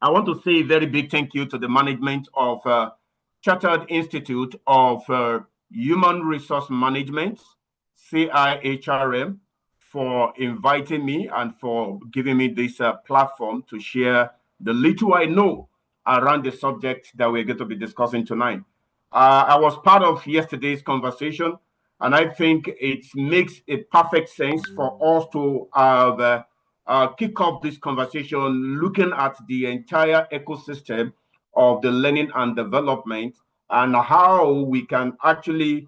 I want to say a very big thank you to the management of Chartered Institute of Human Resource Management, CIHRM, for inviting me and for giving me this platform to share the little I know around the subject that we're going to be discussing tonight. I was part of yesterday's conversation, and I think it makes a perfect sense for us to have kick off this conversation looking at the entire ecosystem of the learning and development and how we can actually,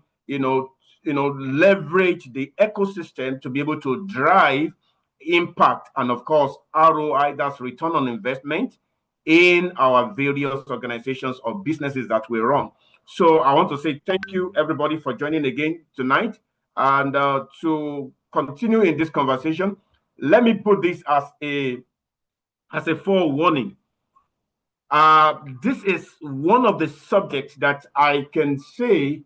leverage the ecosystem to be able to drive impact and, of course, ROI, that's return on investment, in our various organizations or businesses that we run. So I want to say thank you, everybody, for joining again tonight. And to continue in this conversation, let me put this as a forewarning. This is one of the subjects that I can say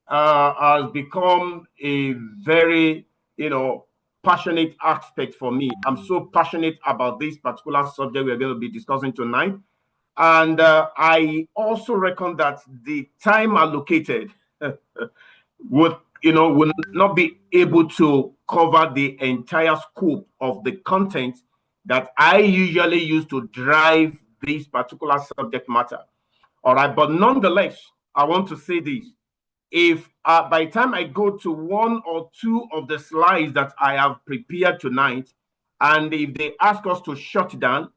has become a very, passionate aspect for me. I'm so passionate about this particular subject we're going to be discussing tonight. And I also reckon that the time allocated would not be able to cover the entire scope of the content that I usually use to drive this particular subject matter. All right, but nonetheless, I want to say this. If by the time I go to one or two of the slides that I have prepared tonight, and if they ask us to shut down,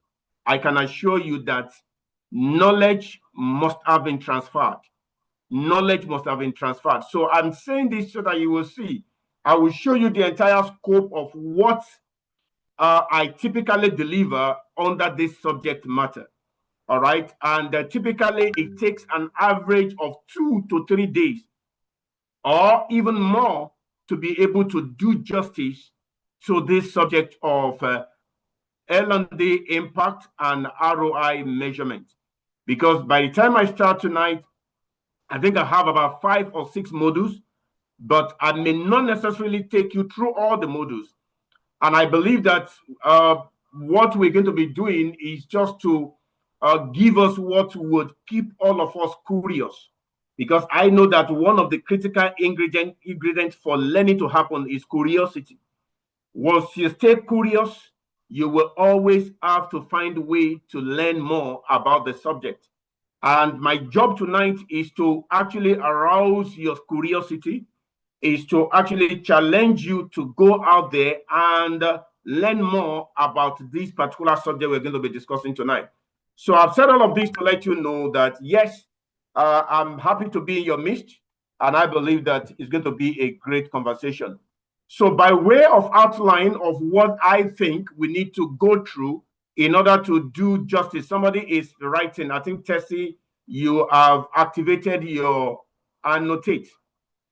I can assure you that knowledge must have been transferred. Knowledge must have been transferred. So I'm saying this so that you will see. I will show you the entire scope of what I typically deliver under this subject matter. All right. And typically it takes an average of 2 to 3 days or even more to be able to do justice to this subject of L&D impact and ROI measurement. Because by the time I start tonight, I think I have about 5 or 6 modules, but I may not necessarily take you through all the modules. And I believe that what we're going to be doing is just to give us what would keep all of us curious. Because I know that one of the critical ingredients for learning to happen is curiosity. Once you stay curious, you will always have to find a way to learn more about the subject. And my job tonight is to actually arouse your curiosity, is to actually challenge you to go out there and learn more about this particular subject we're going to be discussing tonight. So I've said all of this to let you know that, yes, I'm happy to be in your midst, and I believe that it's going to be a great conversation. So by way of outline of what I think we need to go through in order to do justice, somebody is writing, I think, Tessie, you have activated your annotate.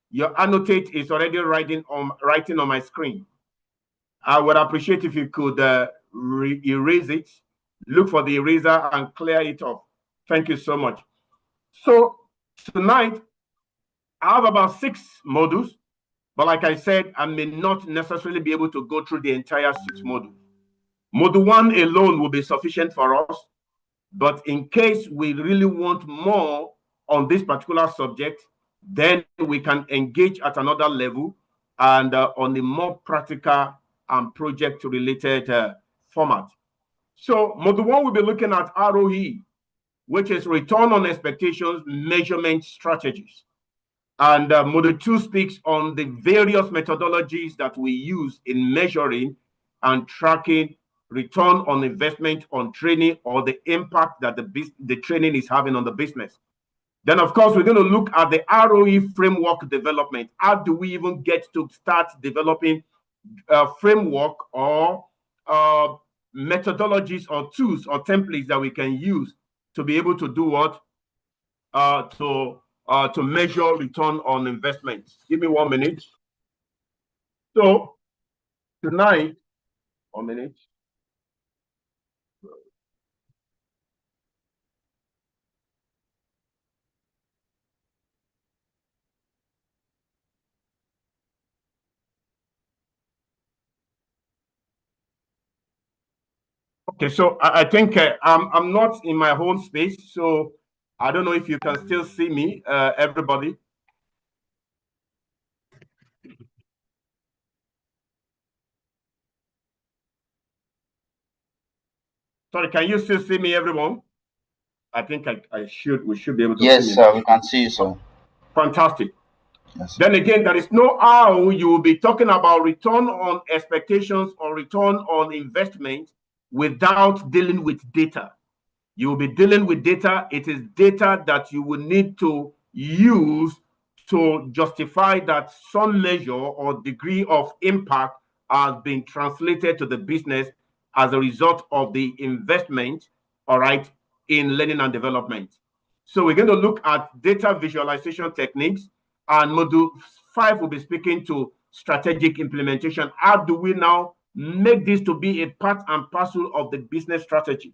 Your annotate is already writing on my screen. I would appreciate if you could erase it, look for the eraser and clear it off. Thank you so much. So tonight, I have about 6 modules, but like I said, I may not necessarily be able to go through the entire 6 modules. Module 1 alone will be sufficient for us, but in case we really want more on this particular subject, then we can engage at another level and on a more practical and project-related format. So module 1 will be looking at ROE, which is return on expectations measurement strategies. And module 2 speaks on the various methodologies that we use in measuring and tracking return on investment on training or the impact that the training is having on the business. Then, of course, we're going to look at the ROE framework development. How do we even get to start developing a framework or methodologies or tools or templates that we can use to be able to do what? To measure return on investment. Give me 1 minute. So tonight, 1 minute. Okay, so I think I'm not in my home space, so I don't know if you can still see me, everybody. Sorry, can you still see me, everyone? I think we should be able to see Yes, me sir, now. we can see you, sir. Fantastic. Yes, sir. Then again, there is no how you will be talking about return on expectations or return on investment without dealing with data. You will be dealing with data. It is data that you will need to use to justify that some measure or degree of impact has been translated to the business as a result of the investment, all right, in learning and development. So we're going to look at data visualization techniques, and module 5 will be speaking to strategic implementation. How do we now make this to be a part and parcel of the business strategy?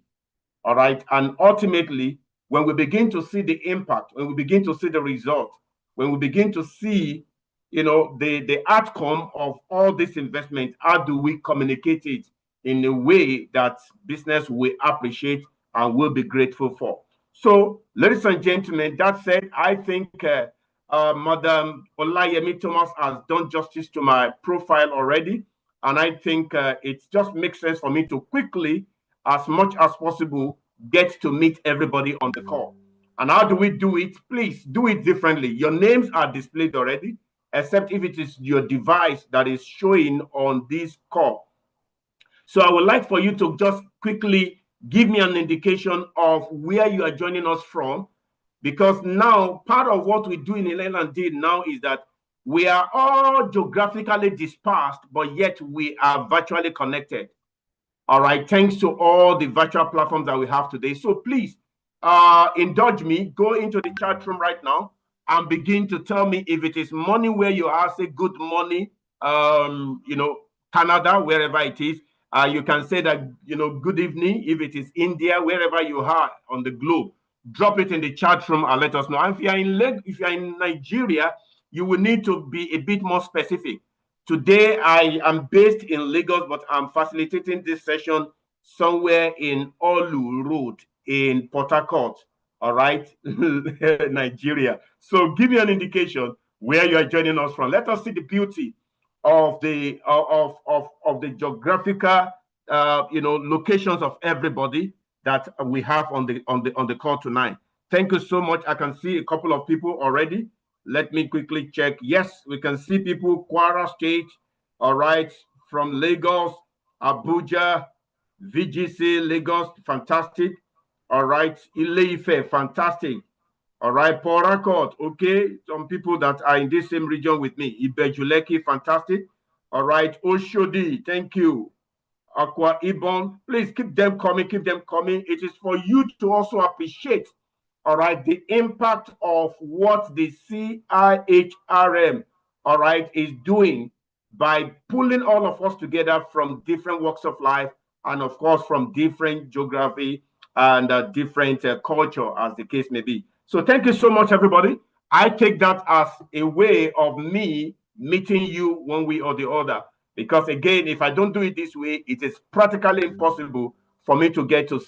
All right. And ultimately, when we begin to see the impact, when we begin to see the result, when we begin to see, the outcome of all this investment, how do we communicate it in a way that business will appreciate and will be grateful for? So, ladies and gentlemen, that said, I think Madam Olayemi Thomas has done justice to my profile already. And I think it just makes sense for me to quickly, as much as possible, get to meet everybody on the call. And how do we do it? Please do it differently. Your names are displayed already, except if it is your device that is showing on this call. So I would like for you to just quickly give me an indication of where you are joining us from, because now part of what we do in Ireland now is that we are all geographically dispersed, but yet we are virtually connected. All right, thanks to all the virtual platforms that we have today. So please indulge me, go into the chat room right now and begin to tell me if it is morning where you are, say good morning, Canada, wherever it is. You can say that, good evening if it is India, wherever you are on the globe. Drop it in the chat room and let us know. And if you're in Nigeria, you will need to be a bit more specific. Today, I am based in Lagos, but I'm facilitating this session somewhere in Olu Road in Port Harcourt, all right, Nigeria. So give me an indication where you are joining us from. Let us see the beauty of the of the geographical locations of everybody that we have on the call tonight. Thank you so much. I can see a couple of people already. Let me quickly check. Yes, we can see people, Kwara State, all right, from Lagos, Abuja, VGC, Lagos, fantastic. All right, Ile-Ife, fantastic. All right, Port Harcourt, okay. Some people that are in this same region with me. Ibejuleki, fantastic. All right, Oshodi, thank you. Aqua Ibon, please keep them coming, keep them coming. It is for you to also appreciate, all right, the impact of what the CIHRM, all right, is doing by pulling all of us together from different walks of life and, of course, from different geography and different culture, as the case may be. So thank you so much, everybody. I take that as a way of me meeting you one way or the other. Because again, if I don't do it this way, it is practically impossible for me to get to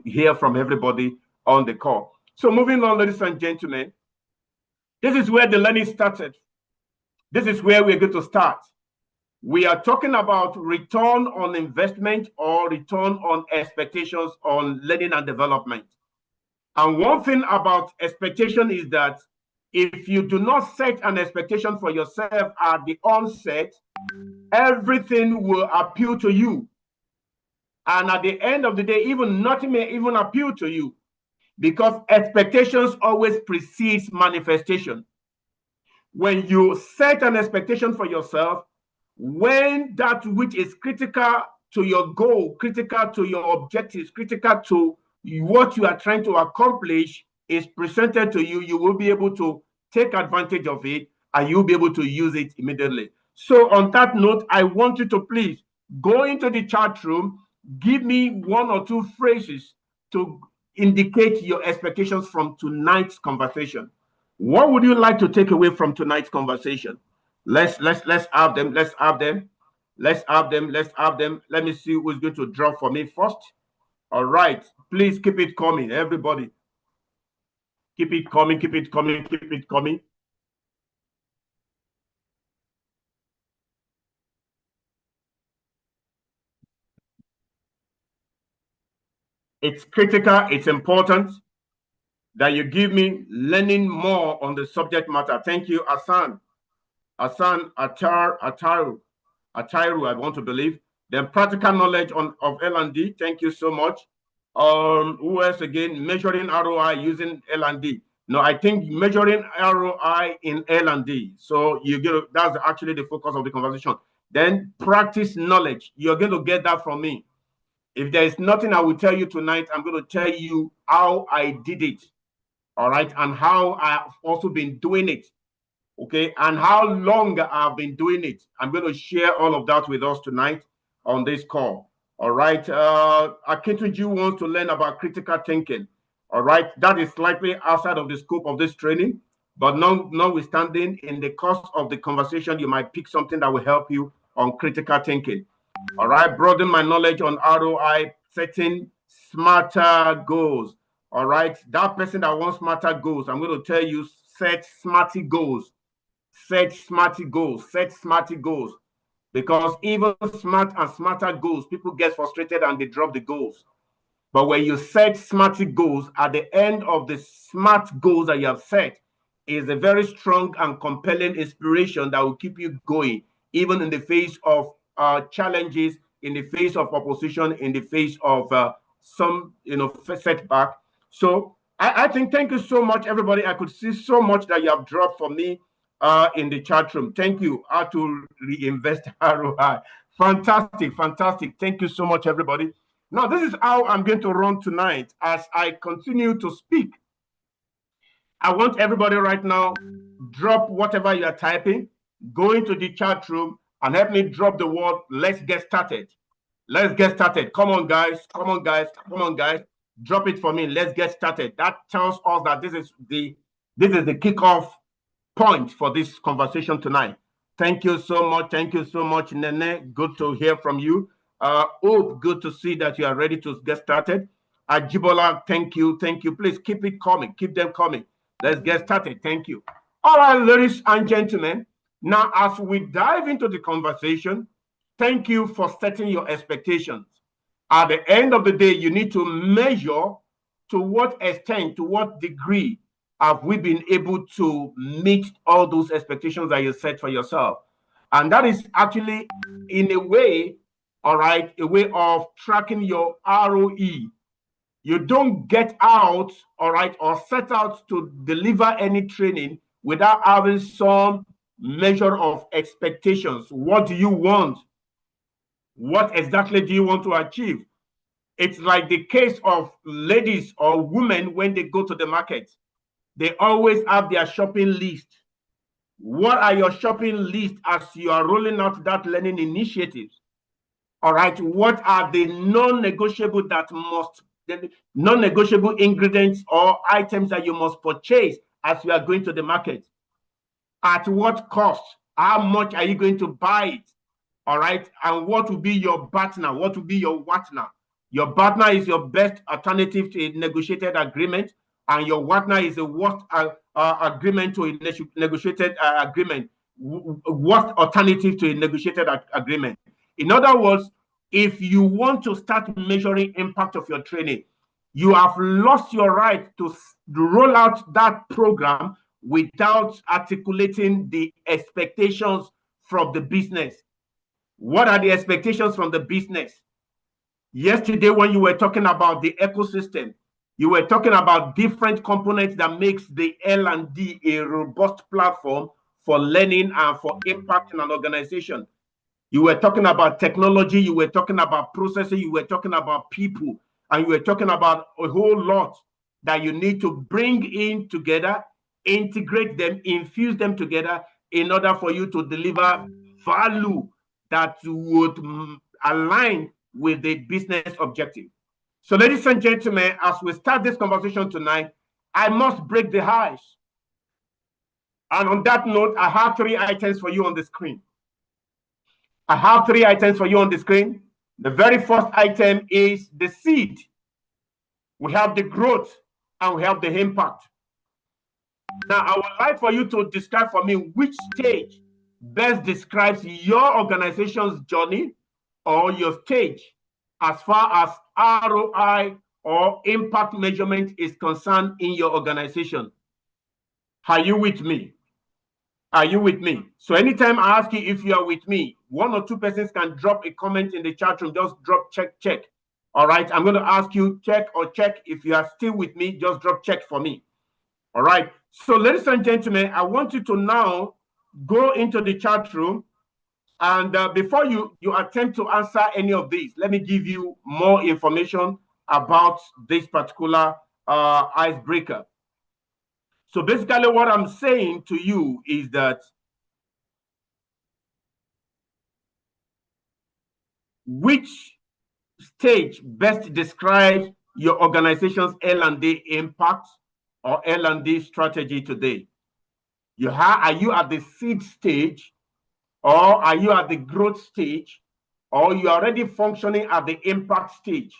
hear from everybody on the call. So moving on, ladies and gentlemen, this is where the learning started. This is where we're going to start. We are talking about return on investment or return on expectations on learning and development. And one thing about expectation is that if you do not set an expectation for yourself at the onset, everything will appeal to you. And at the end of the day, even nothing may even appeal to you, because expectations always precedes manifestation. When you set an expectation for yourself, when that which is critical to your goal, critical to your objectives, critical to what you are trying to accomplish is presented to you, you will be able to take advantage of it and you'll be able to use it immediately. So on that note, I want you to please go into the chat room, give me one or two phrases to indicate your expectations from tonight's conversation. What would you like to take away from tonight's conversation? Let's have them. Let's have them. Let's have them. Let's have them. Let me see who's going to draw for me first. All right. Please keep it coming, everybody. Keep it coming, keep it coming, keep it coming. It's critical, it's important that you give me learning more on the subject matter. Thank you, Hassan. Hassan Ataru, I want to believe. Then practical knowledge of L&D. Thank you so much. Who else again? Measuring ROI using L&D. No, I think measuring ROI in L&D. So that's actually the focus of the conversation. Then practice knowledge. You're going to get that from me. If there is nothing I will tell you tonight, I'm going to tell you how I did it. All right. And how I've also been doing it. Okay. And how long I've been doing it. I'm going to share all of that with us tonight on this call. All right. Akintunji wants to learn about critical thinking. All right. That is slightly outside of the scope of this training. But notwithstanding, in the course of the conversation, you might pick something that will help you on critical thinking. All right. Broaden my knowledge on ROI, setting smarter goals. All right. That person that wants smarter goals, I'm going to tell you, set smarty goals. Set smarty goals. Set smarty goals. Because even smart and smarter goals, people get frustrated and they drop the goals. But when you set smarty goals, at the end of the smart goals that you have set, is a very strong and compelling inspiration that will keep you going, even in the face of challenges, in the face of opposition, in the face of some setback. So I think thank you so much, everybody. I could see so much that you have dropped for me in the chat room. Thank you. How to reinvest ROI. Fantastic, fantastic. Thank you so much, everybody. Now, this is how I'm going to run tonight as I continue to speak. I want everybody right now, drop whatever you are typing, go into the chat room and help me drop the word, let's get started. Let's get started. Come on, guys. Come on, guys. Come on, guys. Drop it for me. Let's get started. That tells us that this is the kickoff point for this conversation tonight. Thank you so much. Thank you so much, Nene. Good to hear from you. Good to see that you are ready to get started. Ajibola, thank you. Thank you. Please keep it coming. Keep them coming. Let's get started. Thank you. All right, ladies and gentlemen. Now, as we dive into the conversation, thank you for setting your expectations. At the end of the day, you need to measure to what extent, to what degree have we been able to meet all those expectations that you set for yourself. And that is actually, in a way, all right, a way of tracking your ROE. You don't get out, all right, or set out to deliver any training without having some measure of expectations. What do you want? What exactly do you want to achieve? It's like the case of ladies or women when they go to the market. They always have their shopping list. What are your shopping lists as you are rolling out that learning initiatives? All right. What are the non-negotiable non-negotiable ingredients or items that you must purchase as you are going to the market? At what cost? How much are you going to buy it? All right. And what will be your partner? What will be your partner? Your partner is your best alternative to a negotiated agreement, and your partner is the worst agreement to a negotiated agreement. What alternative to a negotiated agreement? In other words, if you want to start measuring impact of your training, you have lost your right to roll out that program without articulating the expectations from the business. What are the expectations from the business? Yesterday, when you were talking about the ecosystem, you were talking about different components that makes the L&D a robust platform for learning and for impacting an organization. You were talking about technology, you were talking about processing, you were talking about people, and you were talking about a whole lot that you need to bring in together, integrate them, infuse them together in order for you to deliver value that would align with the business objective. So, ladies and gentlemen, as we start this conversation tonight, I must break the ice. And on that note, I have 3 items for you on the screen. I have 3 items for you on the screen. The very first item is the seed. we have the growth, and we have the impact. Now, I would like for you to describe for me which stage best describes your organization's journey or your stage as far as ROI or impact measurement is concerned in your organization. Are you with me? Are you with me? So anytime I ask you if you are with me, one or two persons can drop a comment in the chat room. Just drop check, check. All right. I'm going to ask you check or check. If you are still with me, just drop check for me. All right. So ladies and gentlemen, I want you to now go into the chat room. And before you attempt to answer any of these, let me give you more information about this particular icebreaker. So basically what I'm saying to you is that which stage best describes your organization's L&D impact or L&D strategy today? Are you at the seed stage, or are you at the growth stage, or you're already functioning at the impact stage?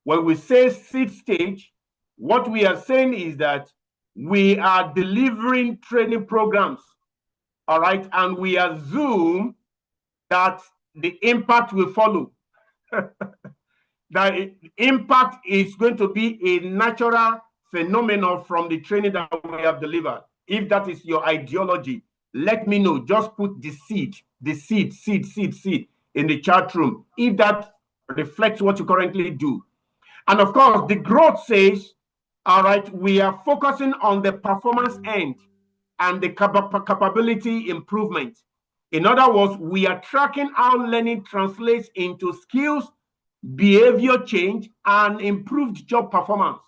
When we say seed stage, what we are saying is that we are delivering training programs, all right, and we assume that the impact will follow. The impact is going to be a natural phenomenon from the training that we have delivered. If that is your ideology, let me know. Just put the seed in the chat room, if that reflects what you currently do. And of course, the growth says, all right, we are focusing on the performance end and the capability improvement. In other words, we are tracking how learning translates into skills, behavior change, and improved job performance.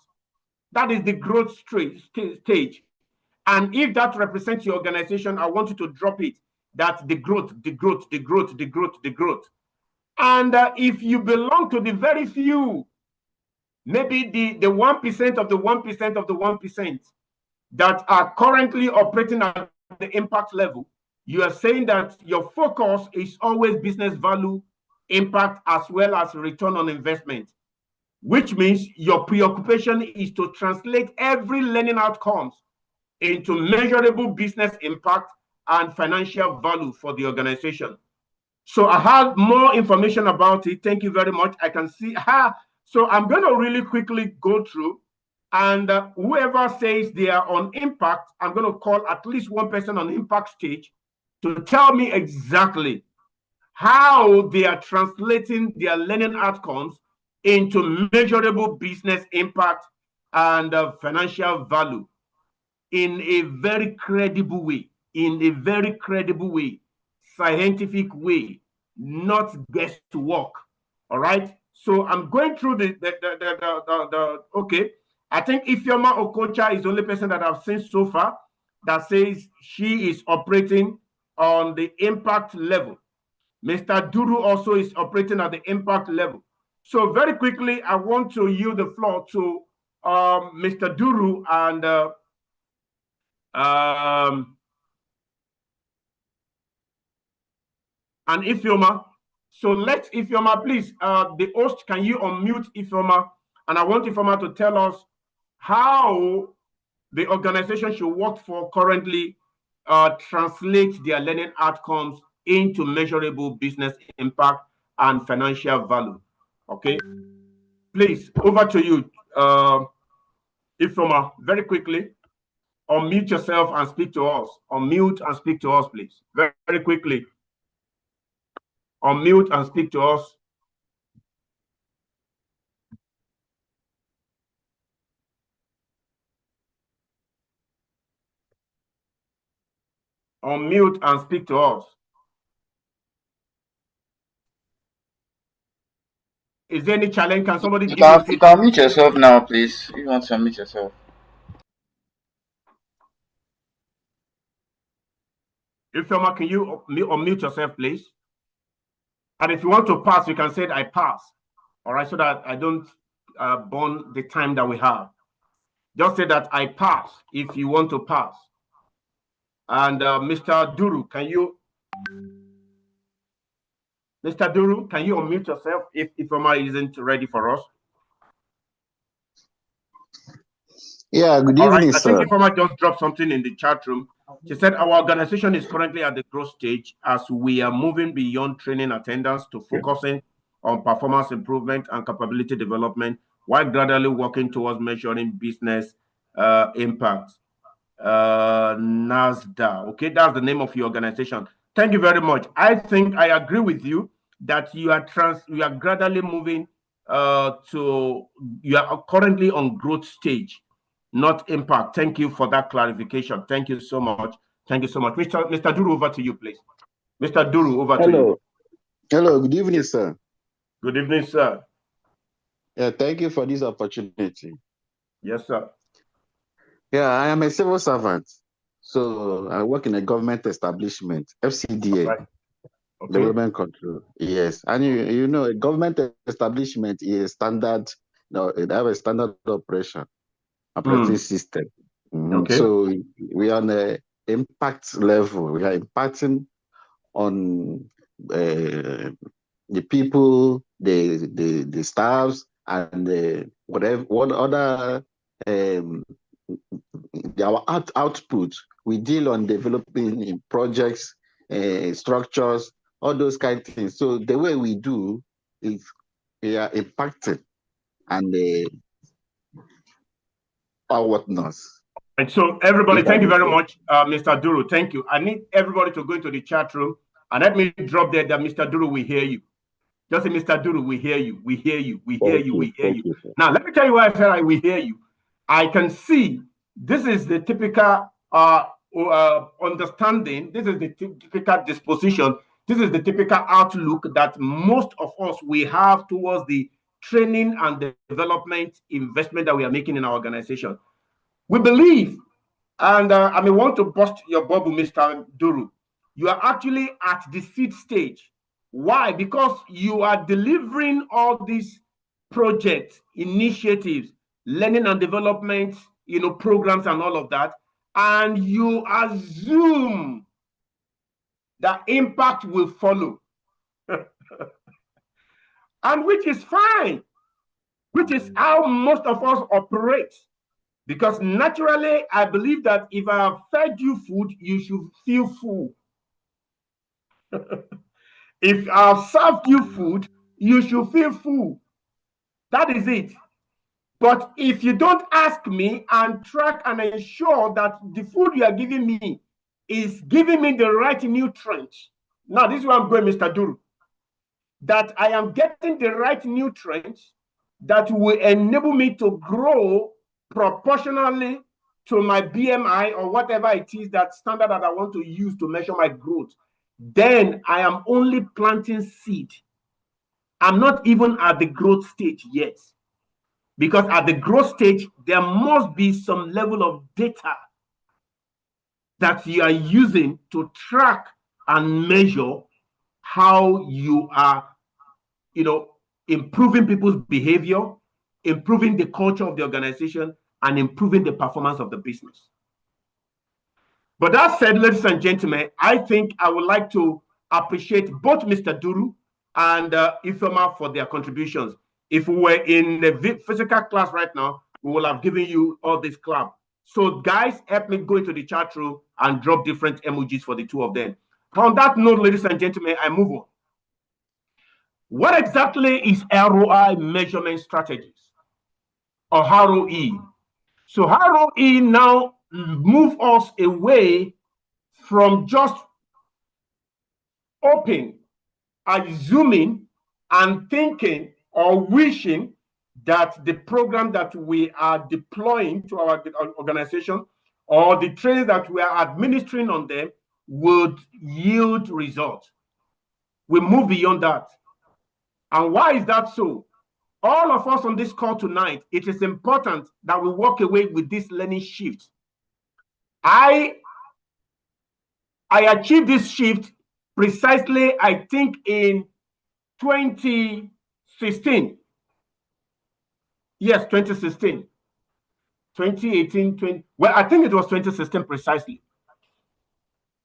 That is the growth stage. And if that represents your organization, I want you to drop it. That's the growth. And if you belong to the very few, maybe the 1% of the 1% of the 1% that are currently operating at the impact level, you are saying that your focus is always business value, impact, as well as return on investment, which means your preoccupation is to translate every learning outcomes into measurable business impact and financial value for the organization. So I have more information about it. Thank you very much. I can see. So I'm going to really quickly go through, and whoever says they are on impact, I'm going to call at least one person on impact stage to tell me exactly how they are translating their learning outcomes into measurable business impact and financial value in a very credible way, scientific way, not guesswork. All right. So I'm going through okay. I think Ifeoma Okocha is the only person that I've seen so far that says she is operating on the impact level. Mr. Duru also is operating at the impact level. So very quickly, I want to yield the floor to Mr. Duru and Ifeoma. So let Ifeoma, please, the host, can you unmute Ifeoma? And I want Ifeoma to tell us how the organization she works for currently translate their learning outcomes into measurable business impact and financial value. Okay, please, over to you, Ifeoma, very quickly. Unmute yourself and speak to us. Unmute and speak to us, please. Very, very quickly. Unmute and speak to us. Unmute and speak to us. Is there any challenge? Can somebody you can unmute yourself now, please? You want to unmute yourself? Ifeoma, can you unmute yourself, please? And if you want to pass, you can say I pass. All right, so that I don't burn the time that we have. Just say that I pass if you want to pass. And Mr. Duru, Mr. Duru, can you unmute yourself if Ifeoma isn't ready for us? Yeah, good All right. evening, I think sir. Ifeoma just dropped something in the chat room. She said our organization is currently at the growth stage as we are moving beyond training attendance to focusing on performance improvement and capability development while gradually working towards measuring business impact. NASDA. Okay, that's the name of your organization. Thank you very much. I think I agree with you that you are gradually moving you are currently on growth stage, not impact. Thank you for that clarification. Thank you so much. Thank you so much. Mr. Duru, over to you, please. Mr. Duru, over to you. Hello, good evening, sir. Good evening, sir. Yeah, thank you for this opportunity. Yes, sir. Yeah, I am a civil servant. So I work in a government establishment, FCDA, Right. Okay. Development Control. Yes. And you know, a government establishment is standard, they have a standard operating system. Okay. So we are on a impact level. We are impacting on the people, the staffs, and what other our output. We deal on developing in projects, structures, all those kind of things. So the way we do is we are impacting and our whatnot. And so everybody, thank you very much, Mr. Duru. Thank you. I need everybody to go into the chat room and let me drop there that Mr. Duru will hear you. Just say, Mr. Duru, we hear you, we hear you, we hear you, we hear you. Now, let me tell you why I said we hear you. I can see this is the typical understanding. This is the typical disposition. This is the typical outlook that most of us we have towards the training and development investment that we are making in our organization. We believe, and I may want to bust your bubble, Mr. Duru. You are actually at the seed stage. Why? Because you are delivering all these projects, initiatives, learning and development, programs and all of that, and you assume that impact will follow. And which is fine, which is how most of us operate. Because naturally, I believe that if I have fed you food, you should feel full. If I have served you food, you should feel full. That is it. But if you don't ask me and track and ensure that the food you are giving me is giving me the right nutrients. Now, this is where I'm going, Mr. Duru. That I am getting the right nutrients that will enable me to grow proportionally to my BMI or whatever it is, that standard that I want to use to measure my growth. Then I am only planting seed. I'm not even at the growth stage yet. Because at the growth stage, there must be some level of data that you are using to track and measure how you are, improving people's behavior, improving the culture of the organization, and improving the performance of the business. But that said, ladies and gentlemen, I think I would like to appreciate both Mr. Duru and Ifeoma for their contributions. If we were in the physical class right now, we will have given you all this clap. So guys, help me go into the chat room and drop different emojis for the two of them. On that note, ladies and gentlemen, I move on. What exactly is ROI measurement strategies or ROE? So ROE now move us away from just hoping, assuming, and thinking or wishing that the program that we are deploying to our organization or the trainings that we are administering on them would yield results. We move beyond that. And why is that so? All of us on this call tonight, it is important that we walk away with this learning shift. I achieved this shift precisely, I think, in 2016. Yes, 2016. 2018, well, I think it was 2016 precisely.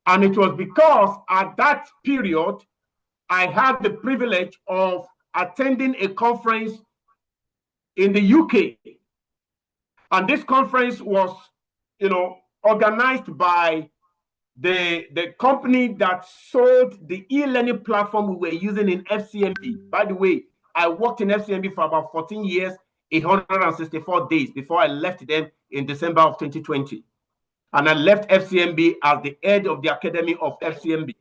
And it was because at that period, I had the privilege of attending a conference in the UK. And this conference was, organized by the company that sold the e-learning platform we were using in FCMB. By the way, I worked in FCMB for about 14 years, 864 days before I left them in December of 2020. And I left FCMB as the head of the academy of FCMB.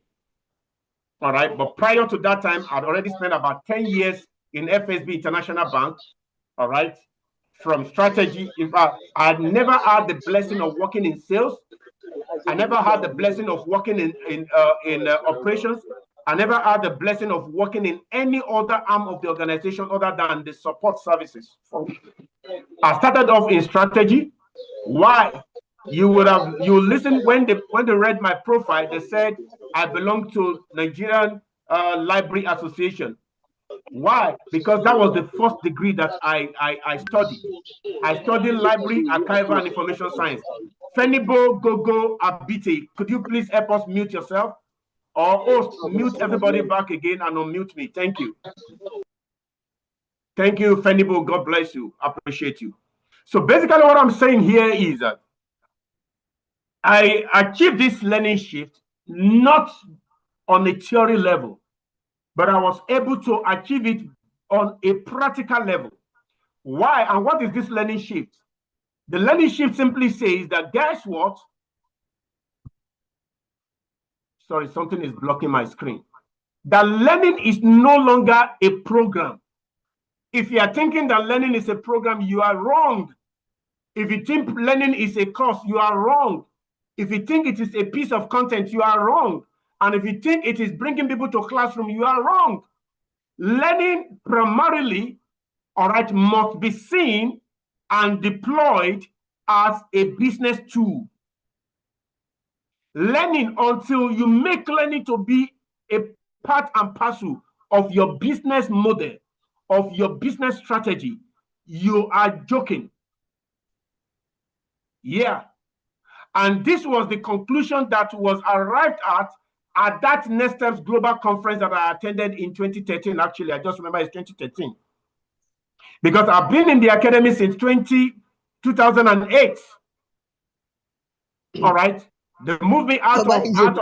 All right. But prior to that time, I'd already spent about 10 years in FSB International Bank. All right. From strategy. In fact, I'd never had the blessing of working in sales. I never had the blessing of working in operations. I never had the blessing of working in any other arm of the organization other than the support services. I started off in strategy. Why? You listen when they read my profile, they said I belong to Nigerian Library Association. Why? Because that was the first degree that I studied. I studied library, archival, and information science. Fenibo, Gogo, Abite, could you please help us mute yourself? Or host, mute everybody back again and unmute me. Thank you. Thank you, Fenibo. God bless you. Appreciate you. So basically what I'm saying here is that I achieved this learning shift not on a theory level, but I was able to achieve it on a practical level. Why? And what is this learning shift? The learning shift simply says that, guess what? Sorry, something is blocking my screen. That learning is no longer a program. If you are thinking that learning is a program, you are wrong. If you think learning is a course, you are wrong. If you think it is a piece of content, you are wrong. And if you think it is bringing people to a classroom, you are wrong. Learning primarily, all right, must be seen and deployed as a business tool. Learning, until you make learning to be a part and parcel of your business model, of your business strategy, you are joking. Yeah. And this was the conclusion that was arrived at that Next Steps Global Conference that I attended in 2013. Actually, I just remember it's 2013. Because I've been in the academy since 2008. All right. They moved me out of HR.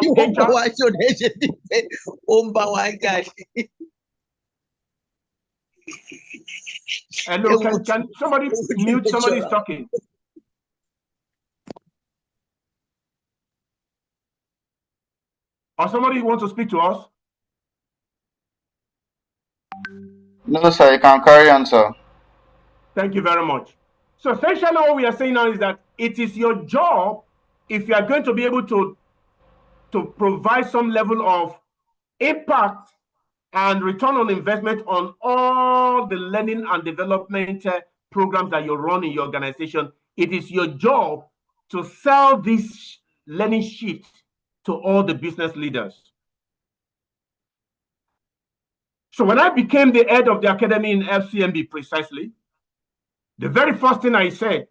Hello, can somebody mute? Somebody's talking. Or somebody wants to speak to us? No, sir, you can carry on, sir. Thank you very much. So essentially what we are saying now is that it is your job, if you are going to be able to provide some level of impact and return on investment on all the learning and development programs that you run in your organization, it is your job to sell this learning shift to all the business leaders. So when I became the head of the academy in FCMB precisely, the very first thing I said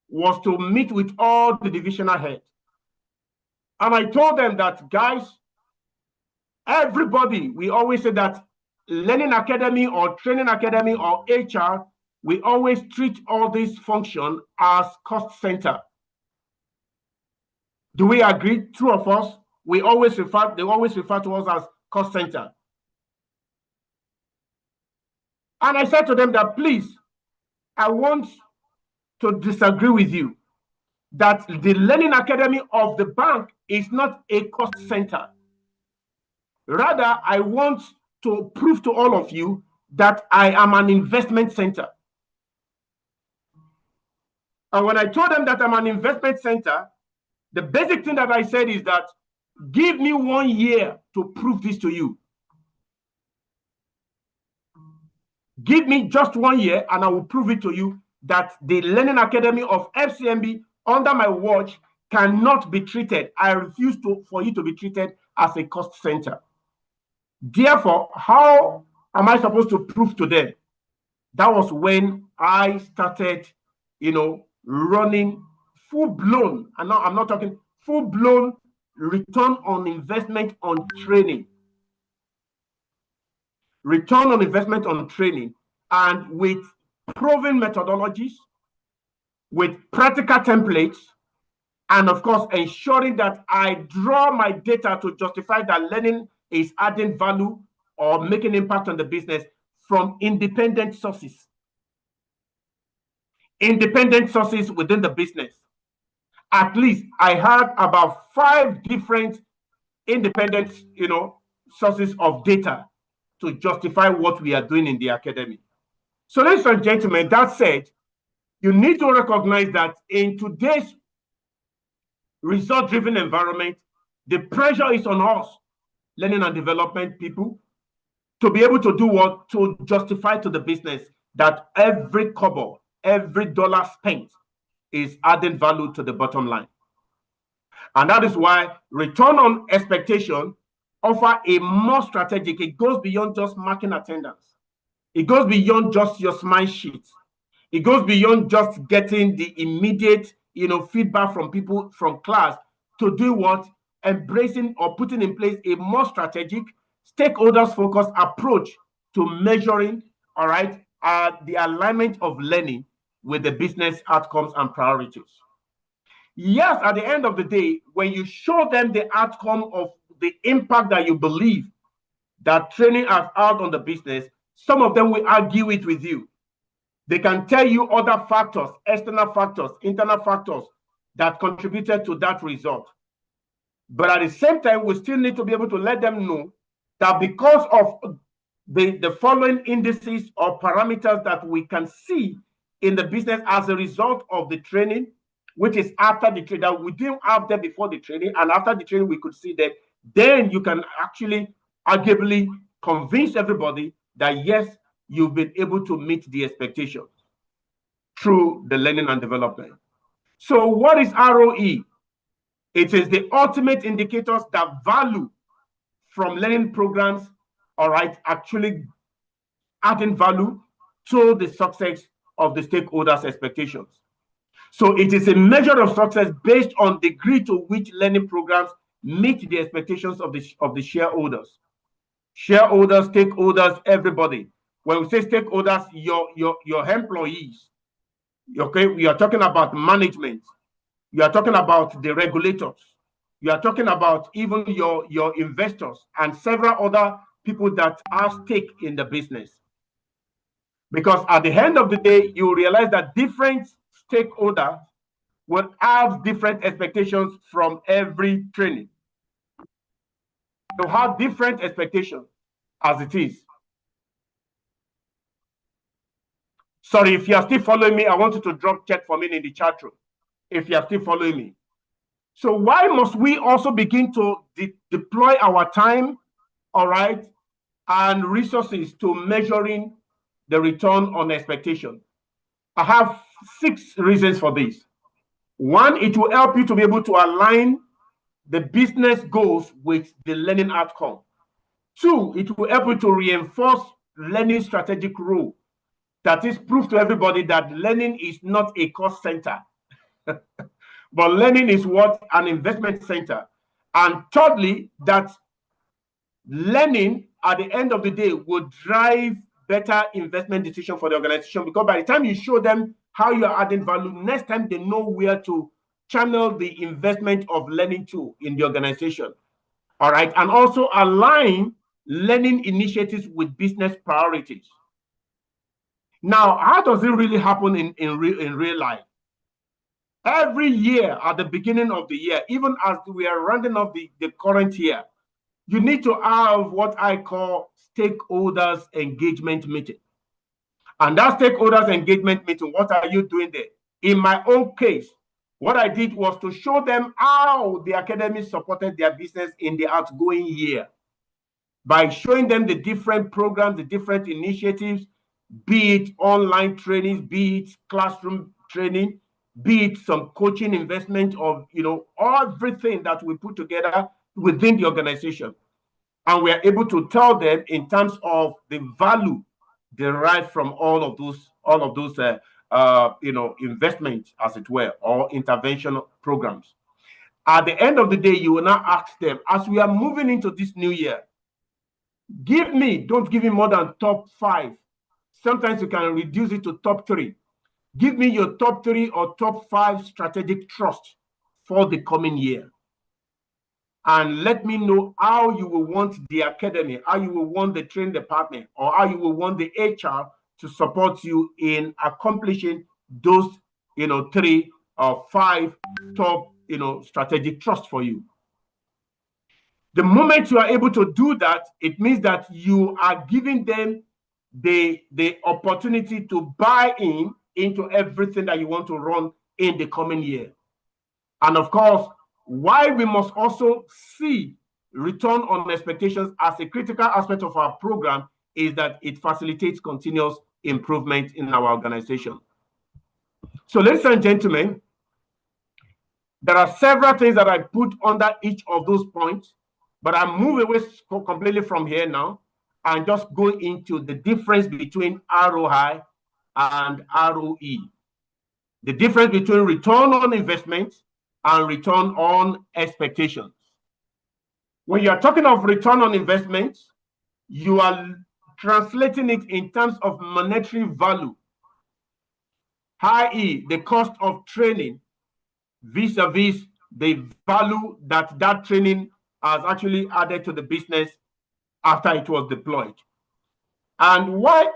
was to meet with all the divisional heads. And I told them that, guys, everybody, we always say that learning academy or training academy or HR, we always treat all these functions as cost center. Do we agree? True of us? They always refer to us as cost center. And I said to them that, please, I want to disagree with you that the learning academy of the bank is not a cost center. Rather, I want to prove to all of you that I am an investment center. And when I told them that I'm an investment center, the basic thing that I said is that give me 1 year to prove this to you. Give me just 1 year and I will prove it to you that the Learning Academy of FCMB under my watch cannot be treated. I refuse for you to be treated as a cost center. Therefore, how am I supposed to prove to them? That was when I started, running full-blown, and now I'm not talking full-blown return on investment on training. Return on investment on training, and with proven methodologies, with practical templates, and of course, ensuring that I draw my data to justify that learning is adding value or making impact on the business from independent sources. Independent sources within the business. At least I had about 5 different independent, sources of data to justify what we are doing in the academy. So, ladies and gentlemen, that said, you need to recognize that in today's result-driven environment, the pressure is on us, learning and development people, to be able to do what? To justify to the business that every kobo, every dollar spent is adding value to the bottom line. And that is why return on expectation offer a more strategic. It goes beyond just marking attendance. It goes beyond just your smile sheet. It goes beyond just getting the immediate, feedback from people from class to do what? Embracing or putting in place a more strategic, stakeholders-focused approach to measuring, all right, the alignment of learning with the business outcomes and priorities. Yes, at the end of the day, when you show them the outcome of the impact that you believe that training has had on the business, some of them will argue it with you. They can tell you other factors, external factors, internal factors that contributed to that result. But at the same time, we still need to be able to let them know that because of the following indices or parameters that we can see in the business as a result of the training, which is after the training, that we didn't have them before the training, and after the training we could see them, then you can actually arguably convince everybody that yes, you've been able to meet the expectations through the learning and development. So what is ROE? It is the ultimate indicators that value from learning programs, all right, actually adding value to the success of the stakeholders' expectations. So it is a measure of success based on the degree to which learning programs meet the expectations of the shareholders. Shareholders, stakeholders, everybody. When we say stakeholders, your employees, okay, we are talking about management. You are talking about the regulators. You are talking about even your investors and several other people that have stake in the business. Because at the end of the day, you realize that different stakeholders will have different expectations from every training. You have different expectations as it is. Sorry, if you are still following me, I want you to drop chat for me in the chat room, if you are still following me. So why must we also begin to deploy our time, all right, and resources to measuring the return on expectation? I have 6 reasons for this. 1, it will help you to be able to align the business goals with the learning outcome. 2, it will help you to reinforce learning strategic role. That is proof to everybody that learning is not a cost center, but learning is what? An investment center. And thirdly, that learning at the end of the day will drive better investment decision for the organization, because by the time you show them how you are adding value, next time they know where to channel the investment of learning to in the organization. All right. And also align learning initiatives with business priorities. Now, how does it really happen in real life? Every year at the beginning of the year, even as we are rounding off the current year, you need to have what I call stakeholders engagement meeting. And that stakeholders engagement meeting, what are you doing there? In my own case, what I did was to show them how the academy supported their business in the outgoing year by showing them the different programs, the different initiatives, be it online trainings, be it classroom training, be it some coaching investment of, everything that we put together within the organization. And we are able to tell them in terms of the value derived from all of those investments, as it were, or intervention programs. At the end of the day, you will now ask them, as we are moving into this new year, don't give me more than top 5. Sometimes you can reduce it to top 3. Give me your top 3 or top 5 strategic trusts for the coming year. And let me know how you will want the academy, how you will want the training department, or how you will want the HR to support you in accomplishing those, 3 or 5 top, strategic trusts for you. The moment you are able to do that, it means that you are giving them the opportunity to buy into everything that you want to run in the coming year. And of course, why we must also see return on expectations as a critical aspect of our program is that it facilitates continuous improvement in our organization. So, ladies and gentlemen, there are several things that I put under each of those points, but I move away completely from here now and just go into the difference between ROI and ROE. The difference between return on investment and return on expectations. When you are talking of return on investment, you are translating it in terms of monetary value, i.e., the cost of training vis-a-vis the value that that training has actually added to the business after it was deployed. And why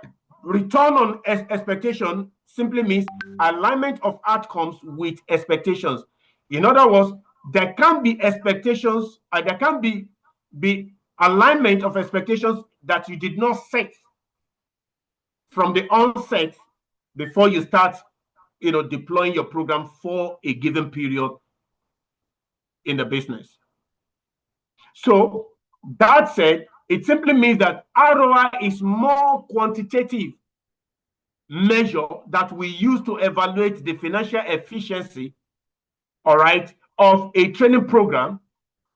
return on expectation simply means alignment of outcomes with expectations. In other words, there can be expectations, there can be alignment of expectations that you did not set from the onset before you start, deploying your program for a given period in the business. So that said, it simply means that ROI is more quantitative measure that we use to evaluate the financial efficiency, all right, of a training program.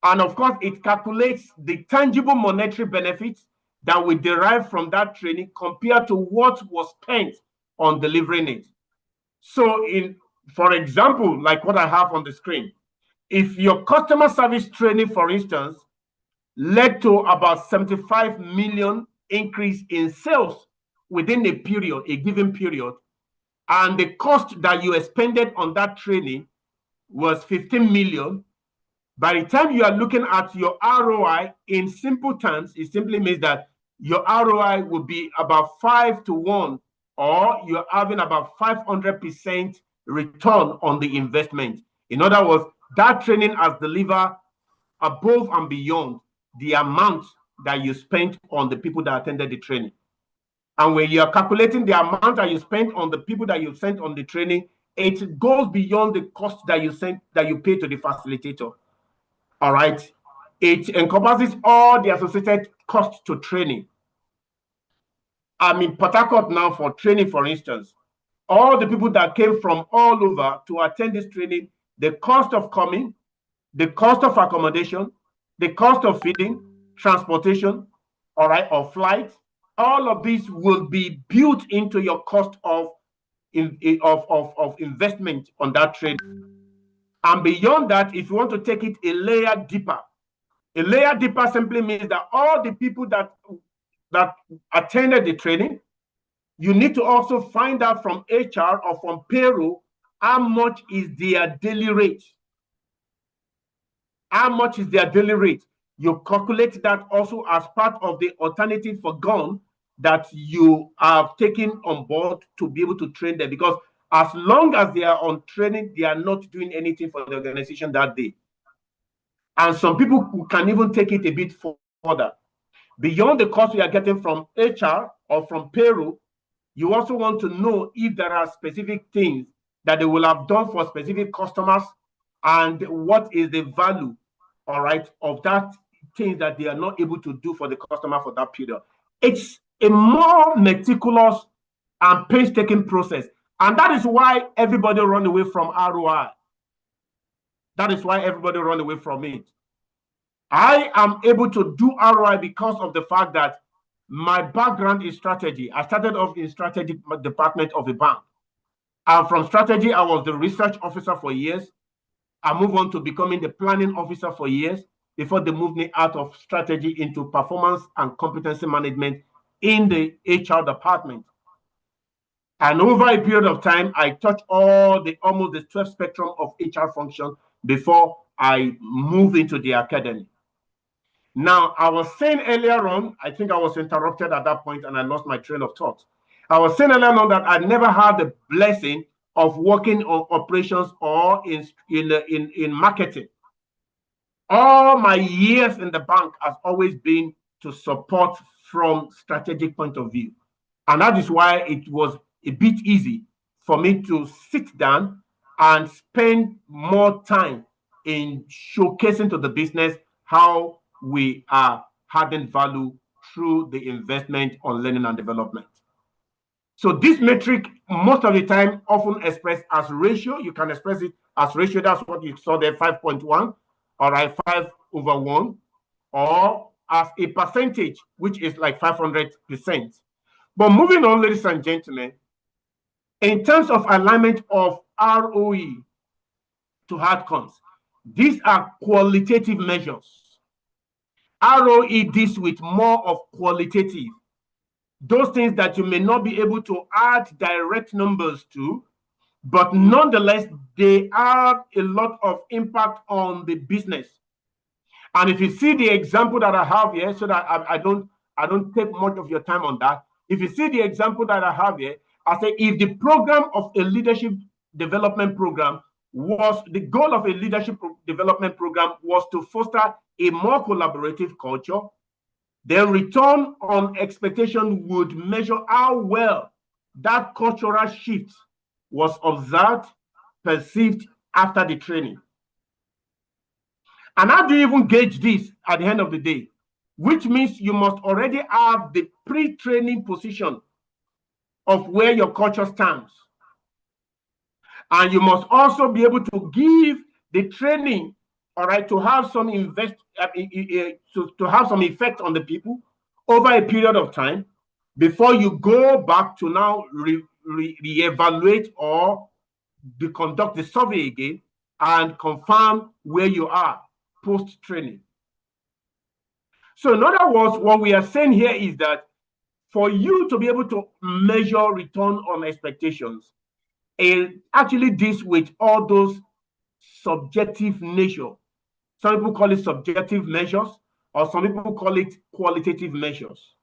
And of course, it calculates the tangible monetary benefits that we derive from that training compared to what was spent on delivering it. So for example, like what I have on the screen, if your customer service training, for instance, led to about 75 million increase in sales within a given period, and the cost that you expended on that training was 15 million, by the time you are looking at your ROI in simple terms, it simply means that your ROI will be about 5 to 1, or you're having about 500% return on the investment. In other words, that training has delivered above and beyond the amount that you spent on the people that attended the training. And when you're calculating the amount that you spent on the people that you sent on the training, it goes beyond the cost that you pay to the facilitator. All right. It encompasses all the associated costs to training. I'm in Port Harcourt now for training, for instance. All the people that came from all over to attend this training, the cost of coming, the cost of accommodation, the cost of feeding, transportation, all right, or flight, all of these will be built into your cost of investment on that trade. And beyond that, if you want to take it a layer deeper simply means that all the people that attended the training, you need to also find out from HR or from payroll how much is their daily rate. How much is their daily rate? You calculate that also as part of the alternative for GON that you have taken on board to be able to train them, because as long as they are on training, they are not doing anything for the organization that day. And some people can even take it a bit further. Beyond the cost we are getting from HR or from payroll, you also want to know if there are specific things that they will have done for specific customers and what is the value, all right, of that thing that they are not able to do for the customer for that period. It's a more meticulous and painstaking process. And that is why everybody run away from ROI. That is why everybody run away from it. I am able to do ROI because of the fact that my background is strategy. I started off in strategy department of a bank. And from strategy, I was the research officer for years. I moved on to becoming the planning officer for years before they moved me out of strategy into performance and competency management in the HR department. And over a period of time, I touch almost the 12 spectrum of HR function before I move into the academy. Now, I was saying earlier on, I think I was interrupted at that point and I lost my train of thought. I was saying earlier on that I never had the blessing of working on operations or in marketing. All my years in the bank has always been to support from strategic point of view. And that is why it was a bit easy for me to sit down and spend more time in showcasing to the business how we are adding value through the investment on learning and development. So this metric, most of the time, often expressed as ratio. You can express it as ratio. That's what you saw there, 5.1, all right, 5/1, or as a percentage, which is like 500%. But moving on, ladies and gentlemen, in terms of alignment of ROE to outcomes, these are qualitative measures. ROE deals with more of qualitative. Those things that you may not be able to add direct numbers to, but nonetheless, they have a lot of impact on the business. And if you see the example that I have here, so that I don't take much of your time on that. If you see the example that I have here, I say if the program of a leadership development program was, the goal of a leadership development program was to foster a more collaborative culture, then return on expectation would measure how well that cultural shift was observed, perceived after the training. And how do you even gauge this at the end of the day? Which means you must already have the pre-training position of where your culture stands. And you must also be able to give the training, all right, to have some to have some effect on the people over a period of time before you go back to now reevaluate or conduct the survey again and confirm where you are post-training. So in other words, what we are saying here is that for you to be able to measure return on expectations, it actually deals with all those subjective nature. Some people call it subjective measures, or some people call it qualitative measures.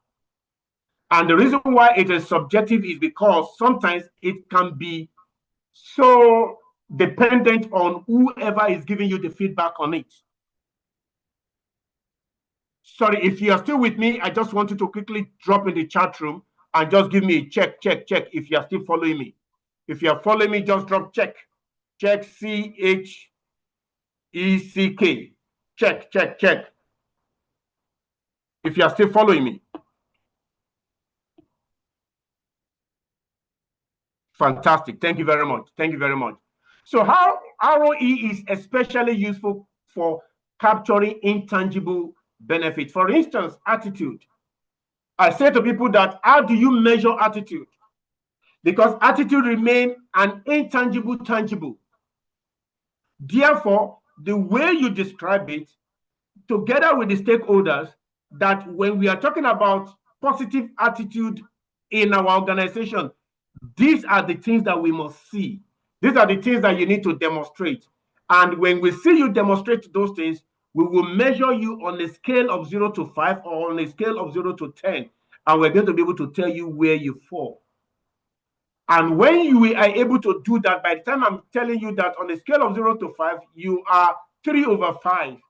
And the reason why it is subjective is because sometimes it can be so dependent on whoever is giving you the feedback on it. Sorry, if you are still with me, I just want you to quickly drop in the chat room and just give me a check if you are still following me. If you are following me, just drop check. Check, CHECK. Check. If you are still following me. Fantastic. Thank you very much. Thank you very much. So how ROE is especially useful for capturing intangible benefits. For instance, attitude. I say to people that, how do you measure attitude? Because attitude remains an intangible tangible. Therefore, the way you describe it, together with the stakeholders, that when we are talking about positive attitude in our organization, these are the things that we must see. These are the things that you need to demonstrate. And when we see you demonstrate those things, we will measure you on a scale of 0 to 5 or on a scale of 0 to 10. And we're going to be able to tell you where you fall. And when you are able to do that, by the time I'm telling you that on a scale of 0 to 5, you are 3/5.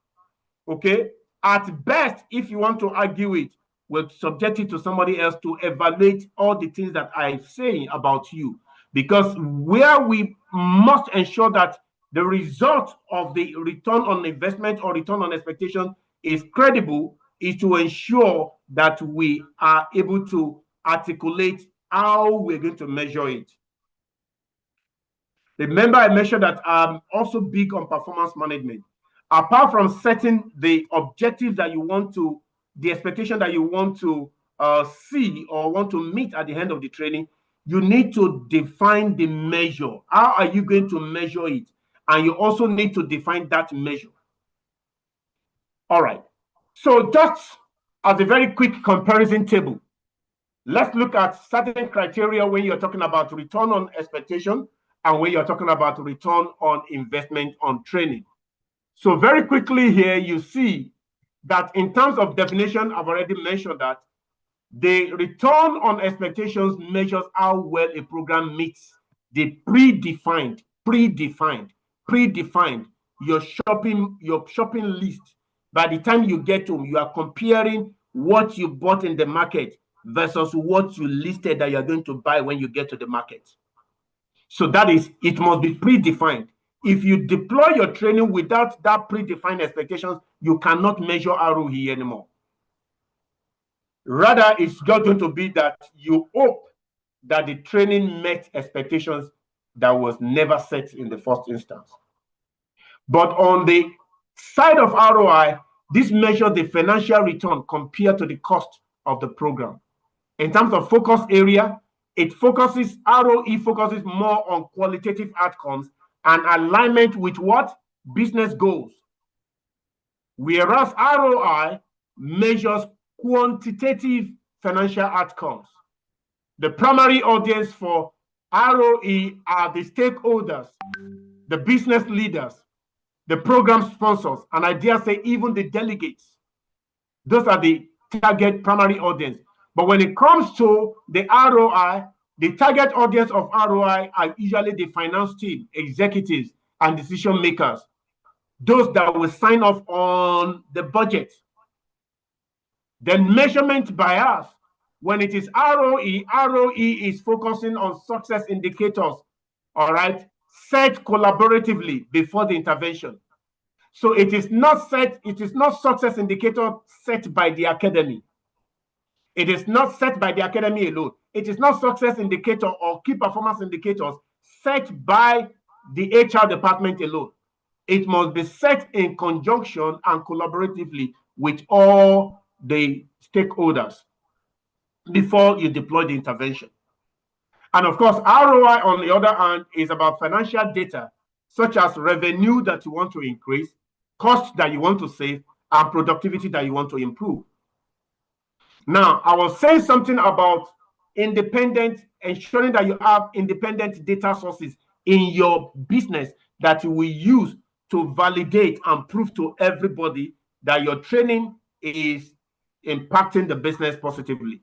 Okay? At best, if you want to argue it, we'll subject it to somebody else to evaluate all the things that I'm saying about you. Because where we must ensure that the result of the return on investment or return on expectation is credible is to ensure that we are able to articulate how we're going to measure it. Remember, I mentioned that I'm also big on performance management. Apart from setting the objectives that you want to, the expectation that you want to see or want to meet at the end of the training, you need to define the measure. How are you going to measure it? And you also need to define that measure. All right. So just as a very quick comparison table, Let's look at certain criteria when you're talking about return on expectation and when you're talking about return on investment on training. So very quickly here, you see that in terms of definition, I've already mentioned that the return on expectations measures how well a program meets the predefined your shopping list. By the time you get home, you are comparing what you bought in the market versus what you listed that you're going to buy when you get to the market. So that is, it must be predefined. If you deploy your training without that predefined expectations, you cannot measure ROE anymore. Rather, it's just going to be that you hope that the training met expectations that was never set in the first instance. But on the side of ROI, this measures the financial return compared to the cost of the program. In terms of focus area, ROE focuses more on qualitative outcomes and alignment with what? Business goals. Whereas ROI measures quantitative financial outcomes. The primary audience for ROE are the stakeholders, the business leaders, the program sponsors, and I dare say even the delegates. Those are the target primary audience. But when it comes to the ROI, the target audience of ROI are usually the finance team, executives, and decision makers. Those that will sign off on the budget. Then measurement bias. When it is ROE is focusing on success indicators, all right, set collaboratively before the intervention. So it is not success indicator set by the academy. It is not set by the academy alone. It is not success indicator or key performance indicators set by the HR department alone. It must be set in conjunction and collaboratively with all the stakeholders before you deploy the intervention. And of course, ROI, on the other hand, is about financial data, such as revenue that you want to increase, cost that you want to save, and productivity that you want to improve. Now, I was saying something about ensuring that you have independent data sources in your business that you will use to validate and prove to everybody that your training is impacting the business positively.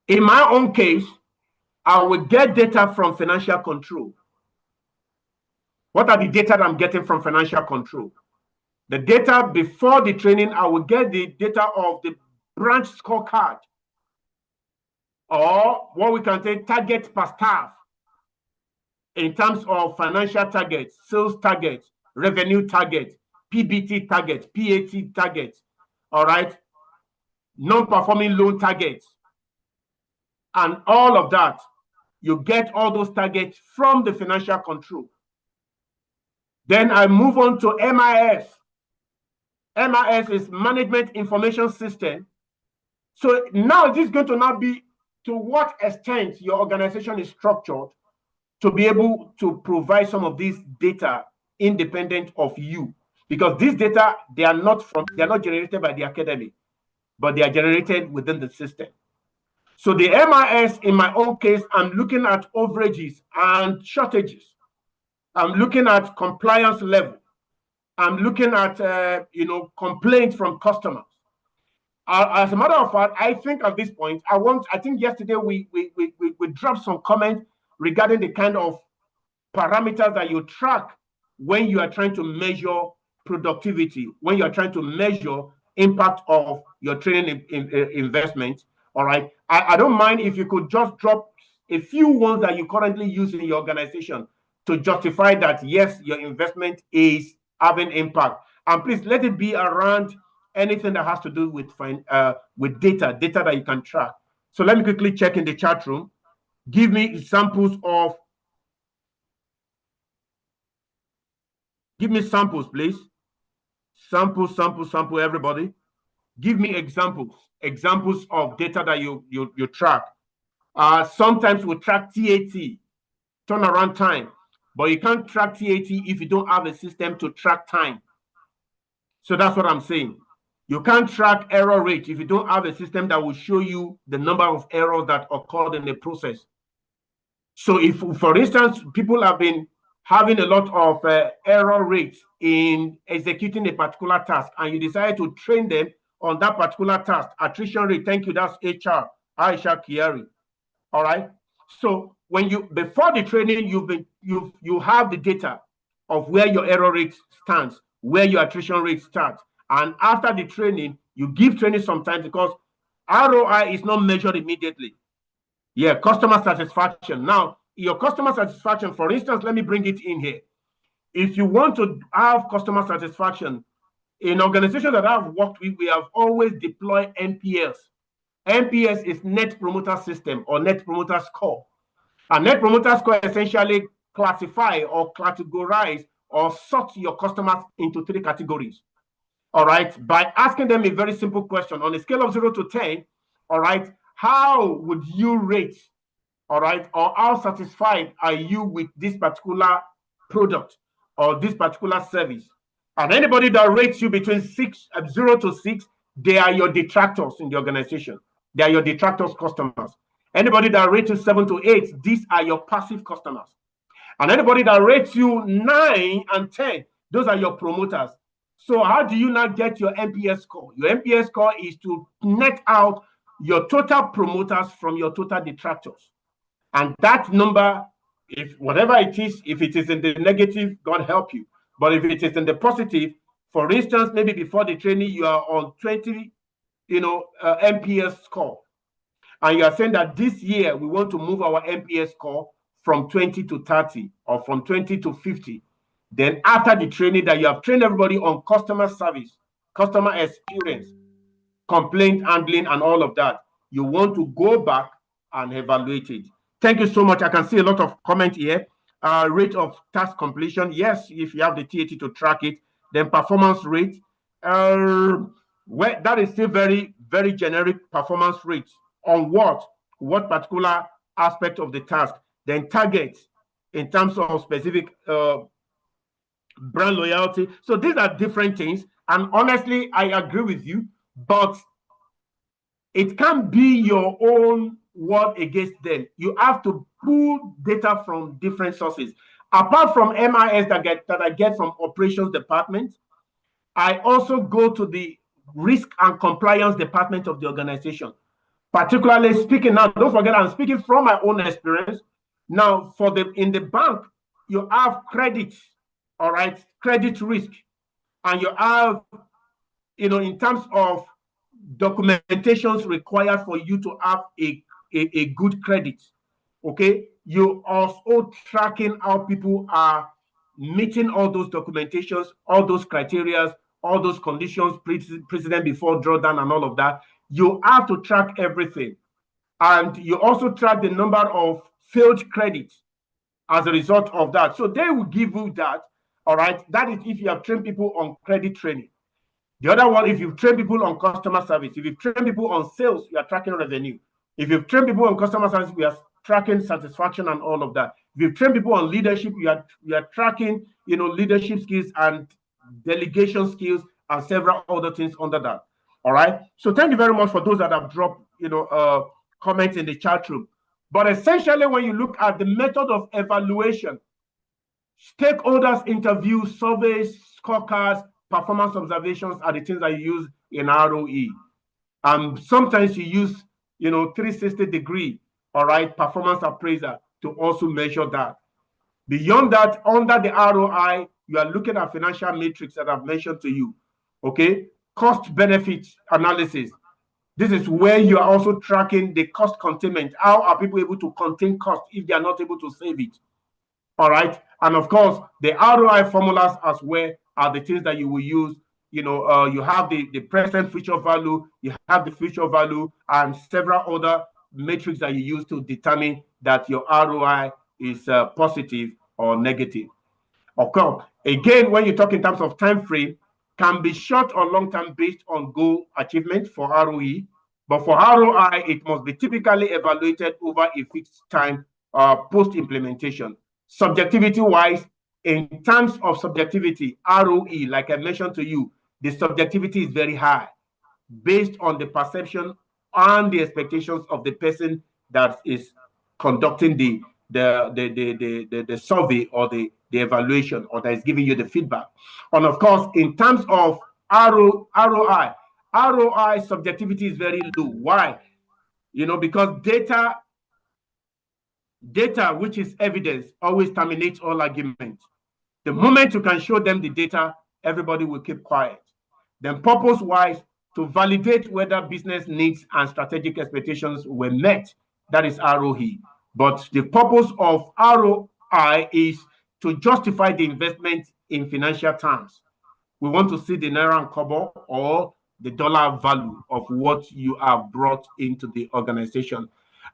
In my own case, I will get data from financial control. What are the data that I'm getting from financial control? The data before the training, I will get the data of the branch scorecard, or what we can say target per staff in terms of financial targets, sales targets, revenue targets, PBT targets, PAT targets, all right, non-performing loan targets, and all of that. You get all those targets from the financial control. Then I move on to MIS. MIS is Management Information System. So now this is going to now be to what extent your organization is structured to be able to provide some of these data independent of you. Because these data, they are not generated by the academy, but they are generated within the system. So the MIS, in my own case, I'm looking at overages and shortages. I'm looking at compliance level. I'm looking at complaints from customers. As a matter of fact, I think at this point, I think yesterday we dropped some comment regarding the kind of parameters that you track when you are trying to measure productivity, when you are trying to measure impact of your training investment. All right. I don't mind if you could just drop a few ones that you currently use in your organization to justify that, yes, your investment is having impact. And please let it be around anything that has to do with data that you can track. So let me quickly check in the chat room. Give me examples of, please. Sample, everybody. Give me examples of data that you track. Sometimes we track TAT, turnaround time, but you can't track TAT if you don't have a system to track time. So that's what I'm saying. You can't track error rate if you don't have a system that will show you the number of errors that occurred in the process. So if, for instance, people have been having a lot of error rates in executing a particular task, and you decide to train them on that particular task, attrition rate, thank you, that's CIHRM. All right. So when you, before the training, you have the data of where your error rate stands, where your attrition rate starts. And after the training, you give training sometimes, because ROI is not measured immediately. Yeah, customer satisfaction. Now, your customer satisfaction, for instance, let me bring it in here. If you want to have customer satisfaction, in organizations that I've worked with, we have always deployed NPS. NPS is Net Promoter System or Net Promoter Score. A Net Promoter Score essentially classify or categorize or sort your customers into 3 categories. All right, by asking them a very simple question on a scale of 0 to 10. All right, how would you rate? All right, or how satisfied are you with this particular product or this particular service? And anybody that rates you between 0 to 6, they are your detractors in the organization. They are your detractors customers. Anybody that rates you 7 to 8, these are your passive customers. And anybody that rates you 9 and 10, those are your promoters. So how do you not get your NPS score? Your NPS score is to net out your total promoters from your total detractors. And that number, if whatever it is, if it is in the negative, God help you. But if it is in the positive, for instance, maybe before the training, you are on 20, NPS score. And you are saying that this year we want to move our NPS score from 20 to 30 or from 20 to 50. Then after the training that you have trained everybody on customer service, customer experience, complaint handling, and all of that, you want to go back and evaluate it. Thank you so much. I can see a lot of comment here. Rate of task completion. Yes, if you have the TAT to track it. Then performance rate. That is still very, very generic performance rate. On what? What particular aspect of the task? Then target in terms of specific brand loyalty. So these are different things. And honestly, I agree with you, but it can't be your own word against them. You have to pull data from different sources. Apart from MIS that I get from operations department, I also go to the risk and compliance department of the organization. Particularly speaking now, don't forget I'm speaking from my own experience. Now, in the bank, you have credit, all right, credit risk, and you have, in terms of documentations required for you to have a good credit. Okay, you also tracking how people are meeting all those documentations, all those criteria, all those conditions precedent before drawdown and all of that. You have to track everything. And you also track the number of failed credits as a result of that. So they will give you that. All right, that is if you have trained people on credit training. The other one, if you've trained people on customer service, if you've trained people on sales, you are tracking revenue. If you've trained people on customer service, we are tracking satisfaction and all of that. If you've trained people on leadership, we are tracking, leadership skills and delegation skills and several other things under that. All right. So thank you very much for those that have dropped, comments in the chat room. But essentially, when you look at the method of evaluation, stakeholders interview, surveys, scorecards, performance observations are the things that you use in ROE. Sometimes you use, 360-degree, all right, performance appraiser to also measure that. Beyond that, under the ROI, you are looking at financial metrics that I've mentioned to you, okay? Cost-benefit analysis. This is where you are also tracking the cost containment. How are people able to contain cost if they are not able to save it? All right. And of course, the ROI formulas as well are the things that you will use. You have the present future value, you have the future value, and several other metrics that you use to determine that your ROI is positive or negative. Okay. Again, when you talk in terms of time frame, can be short or long term based on goal achievement for ROE. But for ROI, it must be typically evaluated over a fixed time post implementation. Subjectivity wise, in terms of subjectivity, ROE, like I mentioned to you, the subjectivity is very high based on the perception and the expectations of the person that is conducting the survey or the evaluation, or that is giving you the feedback. And of course, in terms of ROI subjectivity is very low. Why? Because data which is evidence always terminates all arguments. The moment you can show them the data, everybody will keep quiet. Then purpose-wise, to validate whether business needs and strategic expectations were met, that is ROE. But the purpose of ROI is to justify the investment in financial terms. We want to see the naira and kobo, or the dollar value of what you have brought into the organization.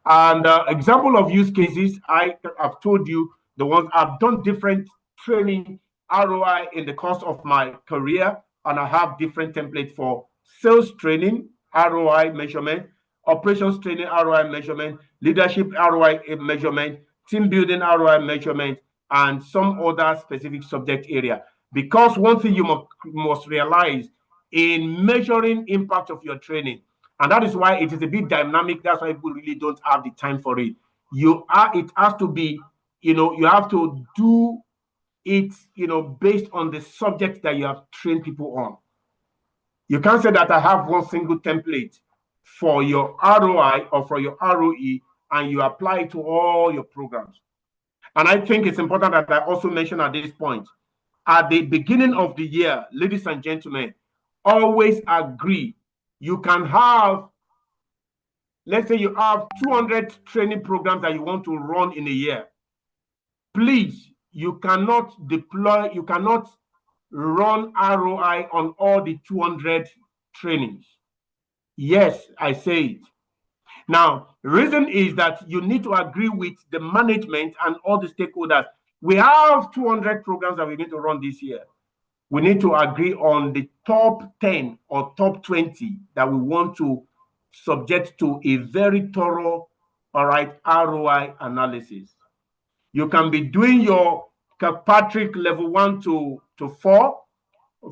And example of use cases, I have told you the ones I've done different training ROI in the course of my career, and I have different templates for sales training, ROI measurement, operations training, ROI measurement, leadership ROI measurement, team building ROI measurement, and some other specific subject area. Because one thing you must realize in measuring impact of your training, and that is why it is a bit dynamic. That's why people really don't have the time for it. It has to be, you have to do it, based on the subject that you have trained people on. You can't say that I have one single template for your ROI or for your ROE, and you apply it to all your programs. And I think it's important that I also mention at this point, at the beginning of the year, ladies and gentlemen, always agree. You can have, let's say you have 200 training programs that you want to run in a year. Please, you cannot run ROI on all the 200 trainings. Yes, I say it. Now, the reason is that you need to agree with the management and all the stakeholders. We have 200 programs that we're going to run this year. We need to agree on the top 10 or top 20 that we want to subject to a very thorough, ROI analysis. You can be doing your Kirkpatrick level 1 to 4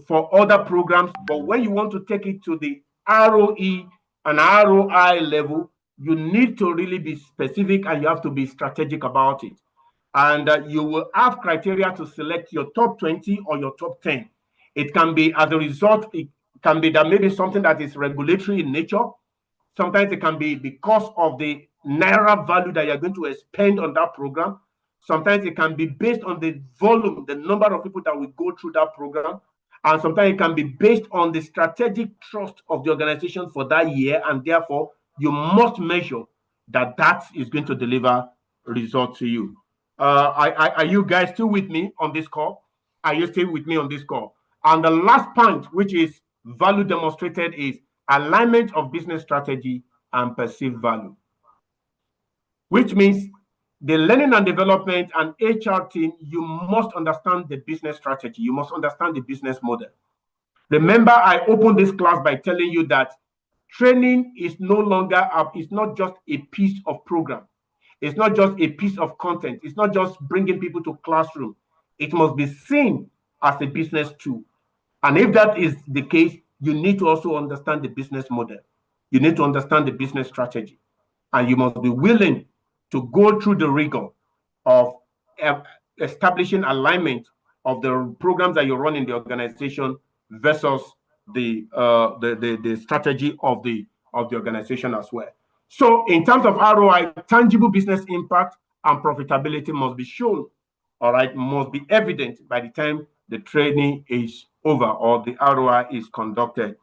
for other programs, but when you want to take it to the ROE and ROI level, you need to really be specific, and you have to be strategic about it. And you will have criteria to select your top 20 or your top 10. It can be, as a result, it can be that maybe something that is regulatory in nature. Sometimes it can be because of the naira value that you're going to spend on that program. Sometimes it can be based on the volume, the number of people that will go through that program. And sometimes it can be based on the strategic trust of the organization for that year. And therefore, you must measure that that is going to deliver results to you. Are you guys still with me on this call? Are you still with me on this call? And the last point, which is value demonstrated, is alignment of business strategy and perceived value, which means the learning and development and HR team, you must understand the business strategy. You must understand the business model. Remember, I opened this class by telling you that training is no longer, it's not just a piece of program. It's not just a piece of content. It's not just bringing people to classroom. It must be seen as a business tool. And if that is the case, you need to also understand the business model. You need to understand the business strategy. And you must be willing to go through the rigor of establishing alignment of the programs that you run in the organization versus the strategy of the organization as well. So in terms of ROI, tangible business impact and profitability must be shown, all right, must be evident by the time the training is over or the ROI is conducted.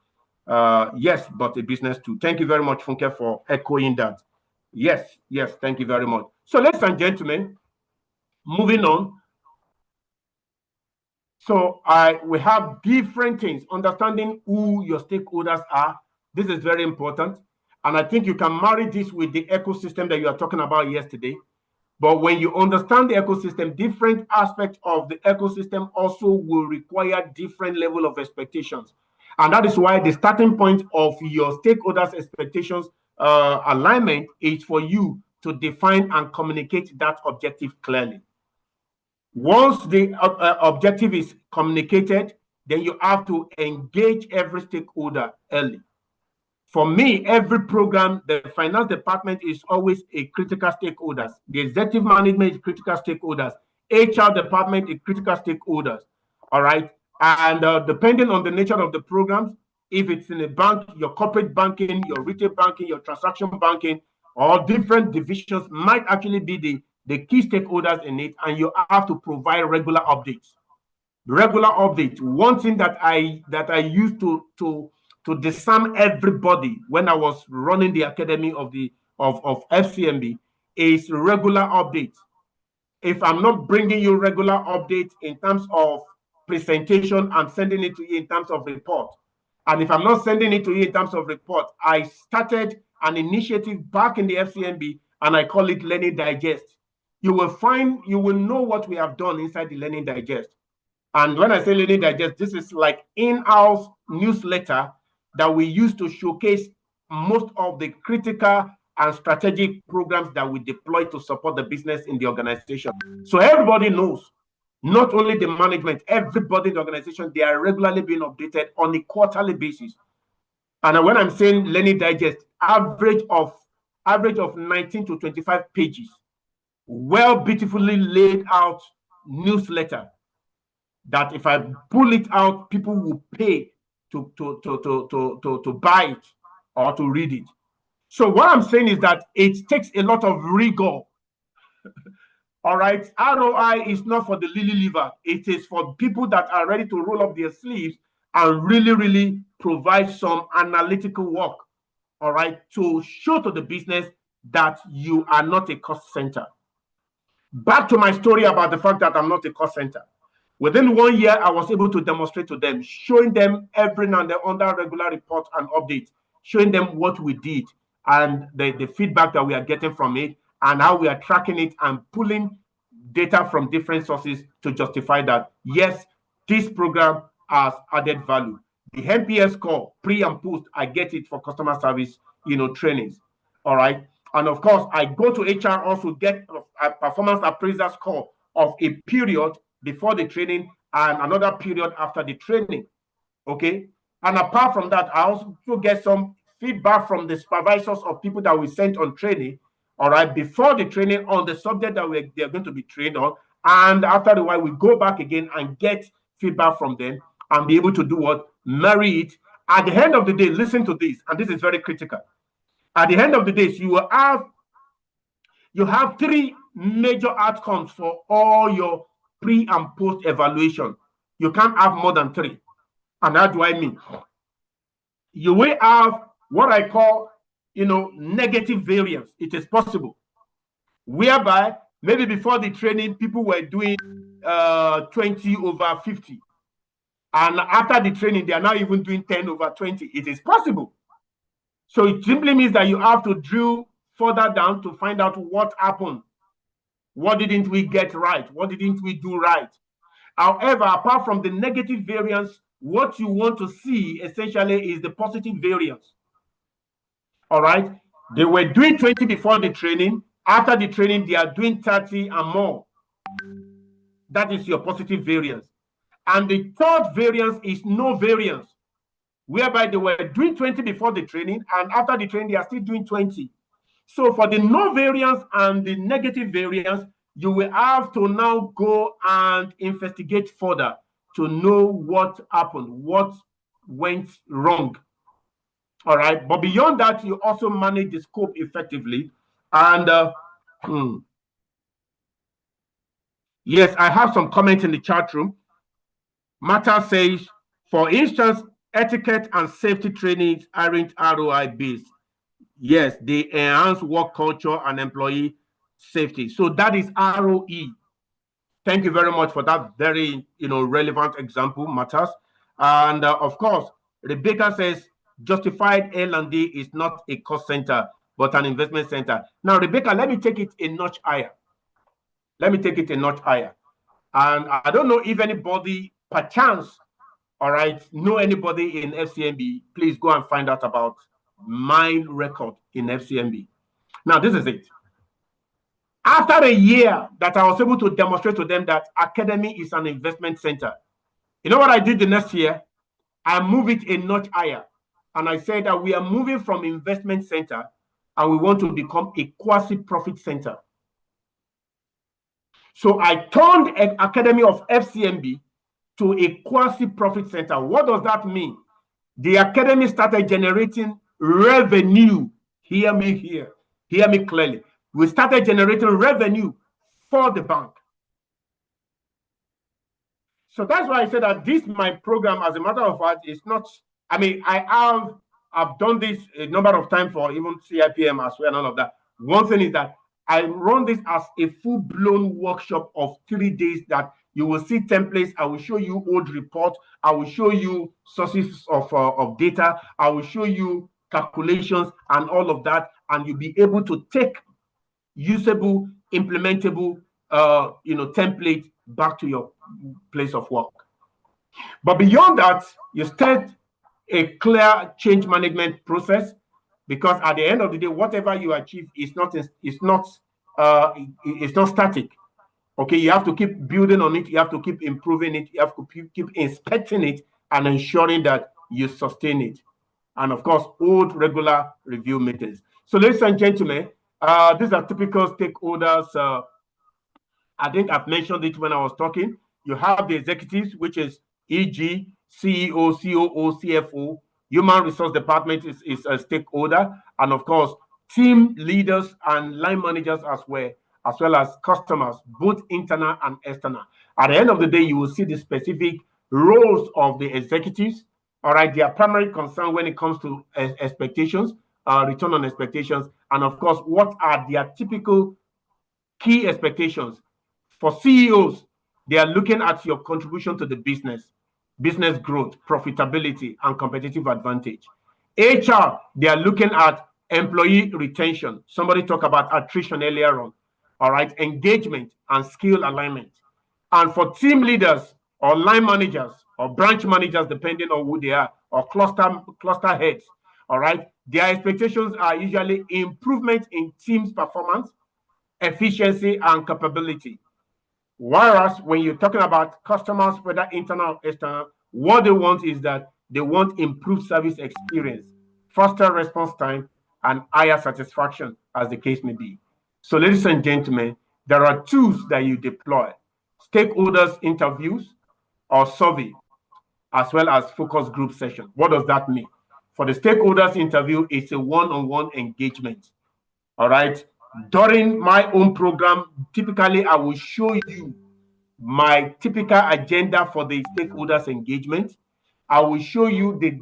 Yes, but a business too. Thank you very much, Funke, for echoing that. Yes, thank you very much. So ladies and gentlemen, moving on. So we have different things, understanding who your stakeholders are. This is very important. And I think you can marry this with the ecosystem that you are talking about yesterday. But when you understand the ecosystem, different aspects of the ecosystem also will require different level of expectations. And that is why the starting point of your stakeholders' expectations alignment is for you to define and communicate that objective clearly. Once the objective is communicated, then you have to engage every stakeholder early. For me, every program, the finance department is always a critical stakeholders. The executive management is critical stakeholders. HR department is critical stakeholders. All right. And depending on the nature of the programs, if it's in a bank, your corporate banking, your retail banking, your transaction banking, all different divisions might actually be the key stakeholders in it, and you have to provide regular updates. One thing that I used to disarm everybody when I was running the academy of FCMB is regular updates. If I'm not bringing you regular updates in terms of presentation, I'm sending it to you in terms of report. And if I'm not sending it to you in terms of report, I started an initiative back in the FCMB, and I call it Learning Digest. You will know what we have done inside the Learning Digest. And when I say Learning Digest, this is like in-house newsletter that we use to showcase most of the critical and strategic programs that we deploy to support the business in the organization. So everybody knows, not only the management, everybody in the organization, they are regularly being updated on a quarterly basis. And when I'm saying Learning Digest, average of 19 to 25 pages, well, beautifully laid out newsletter that if I pull it out, people will pay to buy it or to read it. So what I'm saying is that it takes a lot of rigor. All right, ROI is not for the lily liver. It is for people that are ready to roll up their sleeves and really provide some analytical work, all right, to show to the business that you are not a cost center. Back to my story about the fact that I'm not a cost center. Within 1 year, I was able to demonstrate to them, showing them every now and then under regular report and updates, showing them what we did and the feedback that we are getting from it and how we are tracking it and pulling data from different sources to justify that, yes, this program has added value. The NPS score, pre and post, I get it for customer service, trainings. All right. And of course, I go to HR also get a performance appraisal score of a period before the training and another period after the training. Okay. And apart from that, I also get some feedback from the supervisors of people that we sent on training, all right, before the training on the subject that they're going to be trained on. And after a while, we go back again and get feedback from them and be able to do what? Marry it. At the end of the day, listen to this, and this is very critical. At the end of the day, you have three major outcomes for all your pre and post evaluation. You can't have more than three. And how do I mean? You will have what I call, negative variance. It is possible. Whereby maybe before the training, people were doing 20 over 50. And after the training, they are now even doing 10 over 20. It is possible. So it simply means that you have to drill further down to find out what happened. What didn't we get right? What didn't we do right? However, apart from the negative variance, what you want to see essentially is the positive variance. All right. They were doing 20 before the training. After the training, they are doing 30 and more. That is your positive variance. And the third variance is no variance, whereby they were doing 20 before the training, and after the training, they are still doing 20. So for the no variance and the negative variance, you will have to now go and investigate further to know what happened, what went wrong. All right. But beyond that, you also manage the scope effectively. And yes, I have some comments in the chat room. Mata says, for instance, etiquette and safety trainings aren't ROI based. Yes, they enhance work culture and employee safety. So that is ROE. Thank you very much for that very relevant example, Matters. And of course, Rebecca says justified L&D is not a cost center, but an investment center. Now, Rebecca, let me take it a notch higher. And I don't know if anybody, perchance, all right, know anybody in FCMB, please go and find out about my record in FCMB. Now, this is it. After a year that I was able to demonstrate to them that Academy is an investment center, You know what I did the next year? I moved it a notch higher. And I said that we are moving from investment center and we want to become a quasi-profit center. So I turned an Academy of FCMB to a quasi-profit center. What does that mean? The Academy started generating revenue. Hear me here. Hear me clearly. We started generating revenue for the bank. So that's why I said that this, my program, as a matter of fact, is not, I mean, I've done this a number of times for even CIHRM as well and all of that. One thing is that I run this as a full-blown workshop of 3 days that you will see templates. I will show you old reports. I will show you sources of data. I will show you calculations and all of that. And you'll be able to take usable, implementable, template back to your place of work. But beyond that, you start a clear change management process, because at the end of the day, whatever you achieve is not static. Okay, you have to keep building on it. You have to keep improving it. You have to keep inspecting it and ensuring that you sustain it. And of course, hold regular review meetings. So, ladies and gentlemen, these are typical stakeholders. I think I've mentioned it when I was talking. You have the executives, which is e.g. CEO, COO, CFO. Human resource department is a stakeholder. And of course, team leaders and line managers as well as customers, both internal and external. At the end of the day, you will see the specific roles of the executives. All right, their primary concern when it comes to expectations, return on expectations, and of course, what are their typical key expectations. For CEOs, they are looking at your contribution to the business growth, profitability, and competitive advantage. HR, they are looking at employee retention. Somebody talked about attrition earlier on. All right, engagement and skill alignment. And for team leaders or line managers or branch managers, depending on who they are, or cluster heads, all right, their expectations are usually improvement in team's performance, efficiency, and capability. Whereas when you're talking about customers, whether internal or external, what they want is that they want improved service experience, faster response time, and higher satisfaction, as the case may be. So, ladies and gentlemen, there are tools that you deploy: stakeholders interviews or survey, as well as focus group session. What does that mean? For the stakeholders interview, it's a one-on-one engagement. All right. During my own program, typically I will show you my typical agenda for the stakeholders engagement. I will show you the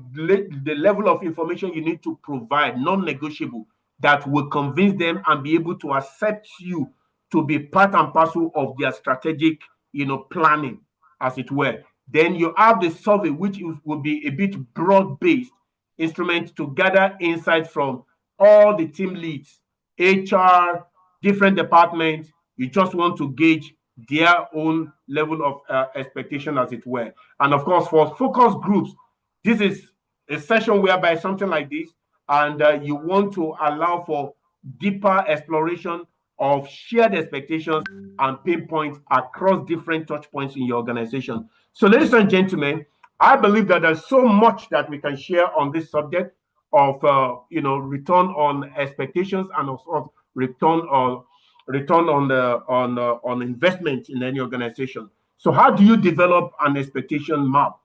level of information you need to provide, non-negotiable, that will convince them and be able to accept you to be part and parcel of their strategic, planning, as it were. Then you have the survey, which will be a bit broad-based instrument to gather insights from all the team leads, HR, different departments. You just want to gauge their own level of expectation, as it were. And of course, for focus groups, this is a session whereby something like this, and you want to allow for deeper exploration of shared expectations and pain points across different touch points in your organization. So, ladies and gentlemen, I believe that there's so much that we can share on this subject of return on expectations, and of return on investment in any organization. So how do you develop an expectation map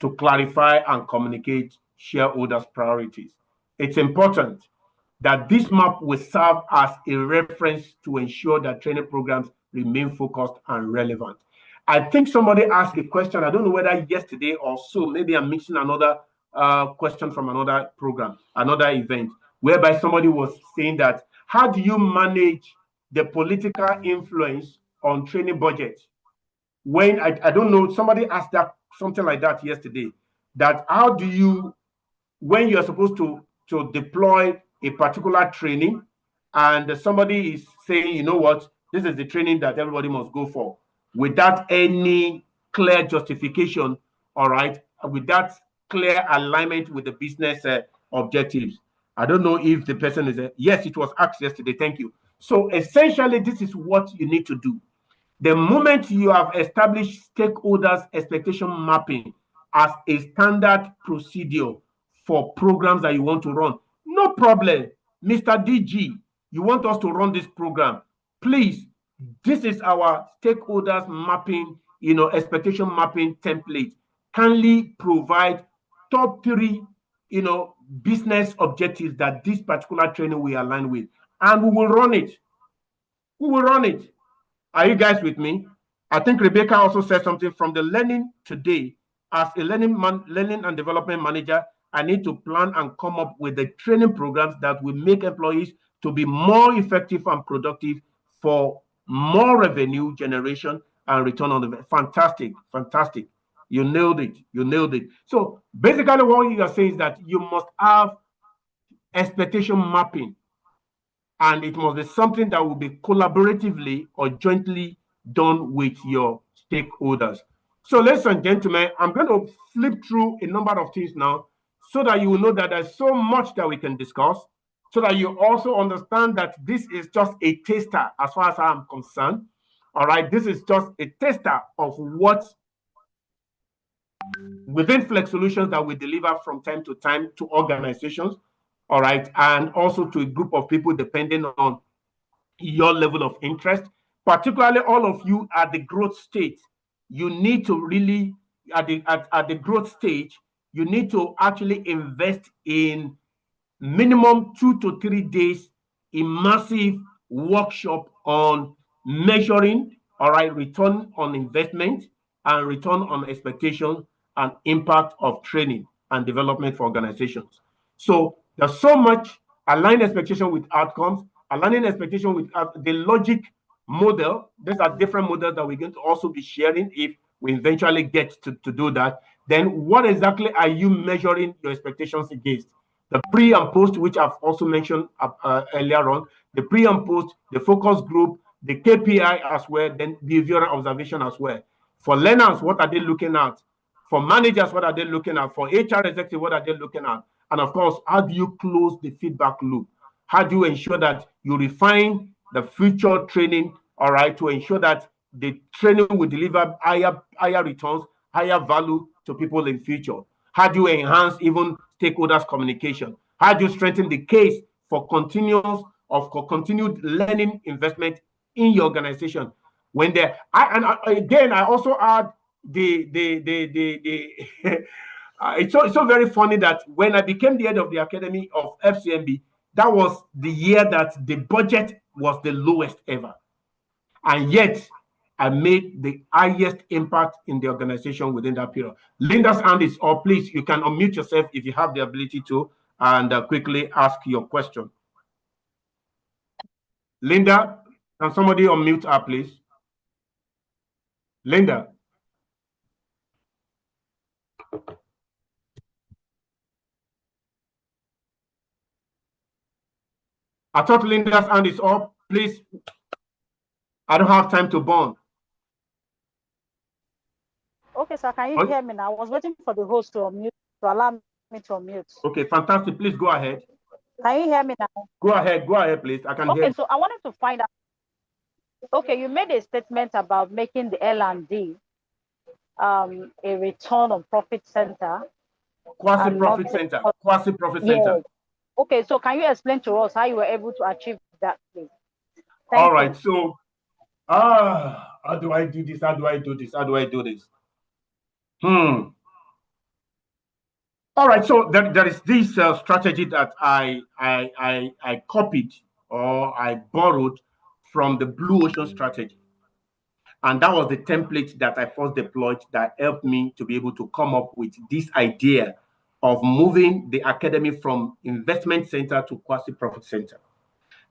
to clarify and communicate shareholders' priorities? It's important that this map will serve as a reference to ensure that training programs remain focused and relevant. I think somebody asked a question, I don't know whether yesterday or so, maybe I'm mixing another question from another program, another event, whereby somebody was saying that, how do you manage the political influence on training budget? When I don't know, somebody asked that something like that yesterday, that how do you, when you're supposed to deploy a particular training and somebody is saying, you know what, this is the training that everybody must go for, without any clear justification, all right, without clear alignment with the business objectives. I don't know if the person is yes, it was asked yesterday. Thank you. So essentially, this is what you need to do. The moment you have established stakeholders expectation mapping as a standard procedure for programs that you want to run, no problem. Mr. DG, you want us to run this program. Please, this is our stakeholders mapping, expectation mapping template. Kindly provide top 3, business objectives that this particular training will align with, and we will run it. We will run it. Are you guys with me? I think Rebecca also said something from the learning today. As a learning and development manager, I need to plan and come up with the training programs that will make employees to be more effective and productive for more revenue generation and return on investment. Fantastic, fantastic. You nailed it. You nailed it. So basically what you are saying is that you must have expectation mapping, and it must be something that will be collaboratively or jointly done with your stakeholders. So ladies and gentlemen, I'm going to flip through a number of things now so that you will know that there's so much that we can discuss, so that you also understand that this is just a taster as far as I'm concerned. All right, this is just a taster of what within Flex Solutions that we deliver from time to time to organizations, all right, and also to a group of people depending on your level of interest, particularly all of you at the growth stage. You need to really, at the growth stage, you need to actually invest in minimum 2 to 3 days immersive workshop on measuring, all right, return on investment and return on expectation and impact of training and development for organizations. So there's so much align expectation with outcomes, aligning expectation with the logic model. These are different models that we're going to also be sharing if we eventually get to do that. Then what exactly are you measuring your expectations against? The pre and post, which I've also mentioned earlier on, the pre and post, the focus group, the KPI as well, then behavioral observation as well. For learners, what are they looking at? For managers, what are they looking at? For HR executives, what are they looking at? And of course, how do you close the feedback loop? How do you ensure that you refine the future training, all right, to ensure that the training will deliver higher returns, higher value to people in future? How do you enhance even stakeholders' communication? How do you strengthen the case for continued learning investment in your organization? When there, I also add it's so very funny that when I became the head of the academy of FCMB, that was the year that the budget was the lowest ever, and yet I made the highest impact in the organization within that period. Linda's hand is up. Please, you can unmute yourself if you have the ability to, and quickly ask your question. Linda, can somebody unmute her, please? Linda. I thought Linda's hand is up. Please, I don't have time to burn. Okay, sir, can you hear me now? I was waiting for the host to unmute, to allow me to unmute. Okay, fantastic. Please go ahead. Can you hear me now? Go ahead, please. I can hear you. Okay, so I wanted to find out. Okay, you made a statement about making the L&D a return on profit center. Quasi-profit center. Quasi-profit center. Okay, so can you explain to us how you were able to achieve that, please? All right, so how do I do this? How do I do this? How do I do this? All right, so there is this strategy that I copied or I borrowed from the Blue Ocean strategy. And that was the template that I first deployed that helped me to be able to come up with this idea of moving the academy from investment center to quasi-profit center.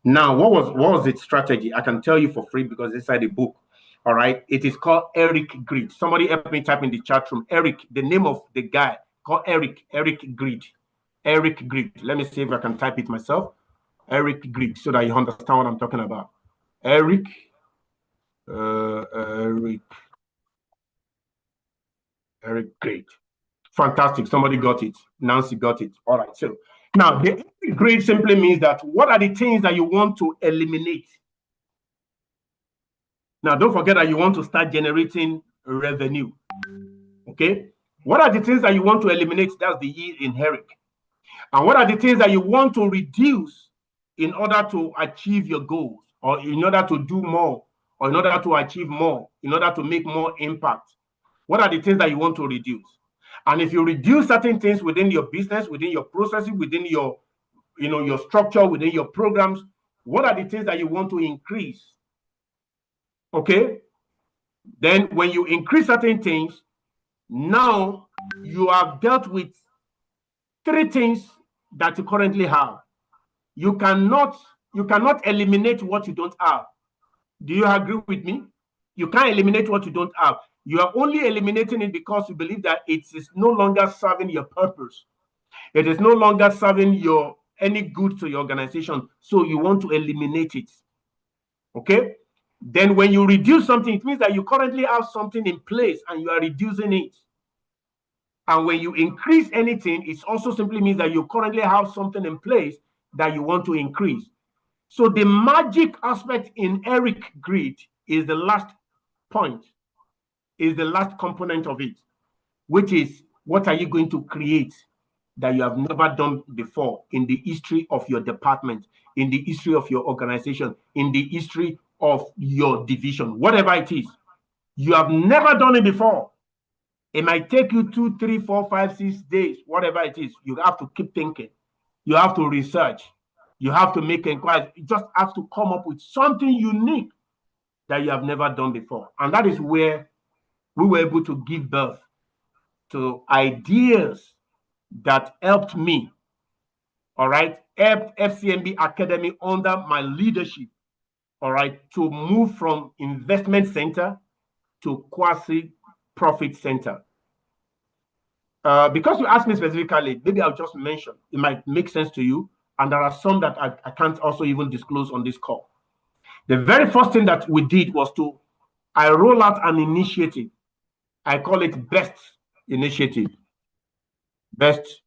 Now, what was its strategy? I can tell you for free because it's inside the book. All right. It is called Eric Grid. Somebody help me type in the chat room. Eric, the name of the guy called Eric Grid. Eric Grid. Let me see if I can type it myself. Eric Grid, so that you understand what I'm talking about. Eric Grid. Fantastic. Somebody got it. Nancy got it. All right. So now the grade simply means that what are the things that you want to eliminate? Now, don't forget that you want to start generating revenue. Okay? What are the things that you want to eliminate? That's the E in HERIC. And what are the things that you want to reduce in order to achieve your goals, or in order to do more, or in order to achieve more, in order to make more impact? What are the things that you want to reduce? And if you reduce certain things within your business, within your processes, within your, your structure, within your programs, what are the things that you want to increase? Okay? Then when you increase certain things, now you have dealt with 3 things that you currently have. You cannot eliminate what you don't have. Do you agree with me? You can't eliminate what you don't have. You are only eliminating it because you believe that it is no longer serving your purpose. It is no longer serving any good to your organization. So you want to eliminate it. Okay? Then when you reduce something, it means that you currently have something in place and you are reducing it. And when you increase anything, it also simply means that you currently have something in place that you want to increase. So the magic aspect in HERIC grid is the last point, is the last component of it, which is what are you going to create that you have never done before in the history of your department, in the history of your organization, in the history of your division, whatever it is. You have never done it before. It might take you 2, 3, 4, 5, 6 days, whatever it is. You have to keep thinking. You have to research. You have to make inquiries. You just have to come up with something unique that you have never done before. And that is where we were able to give birth to ideas that helped me, all right, helped FCMB Academy under my leadership, all right, to move from investment center to quasi-profit center. Because you asked me specifically, maybe I'll just mention, it might make sense to you, and there are some that I can't also even disclose on this call. The very first thing that we did was I roll out an initiative. I call it BEST initiative. BEST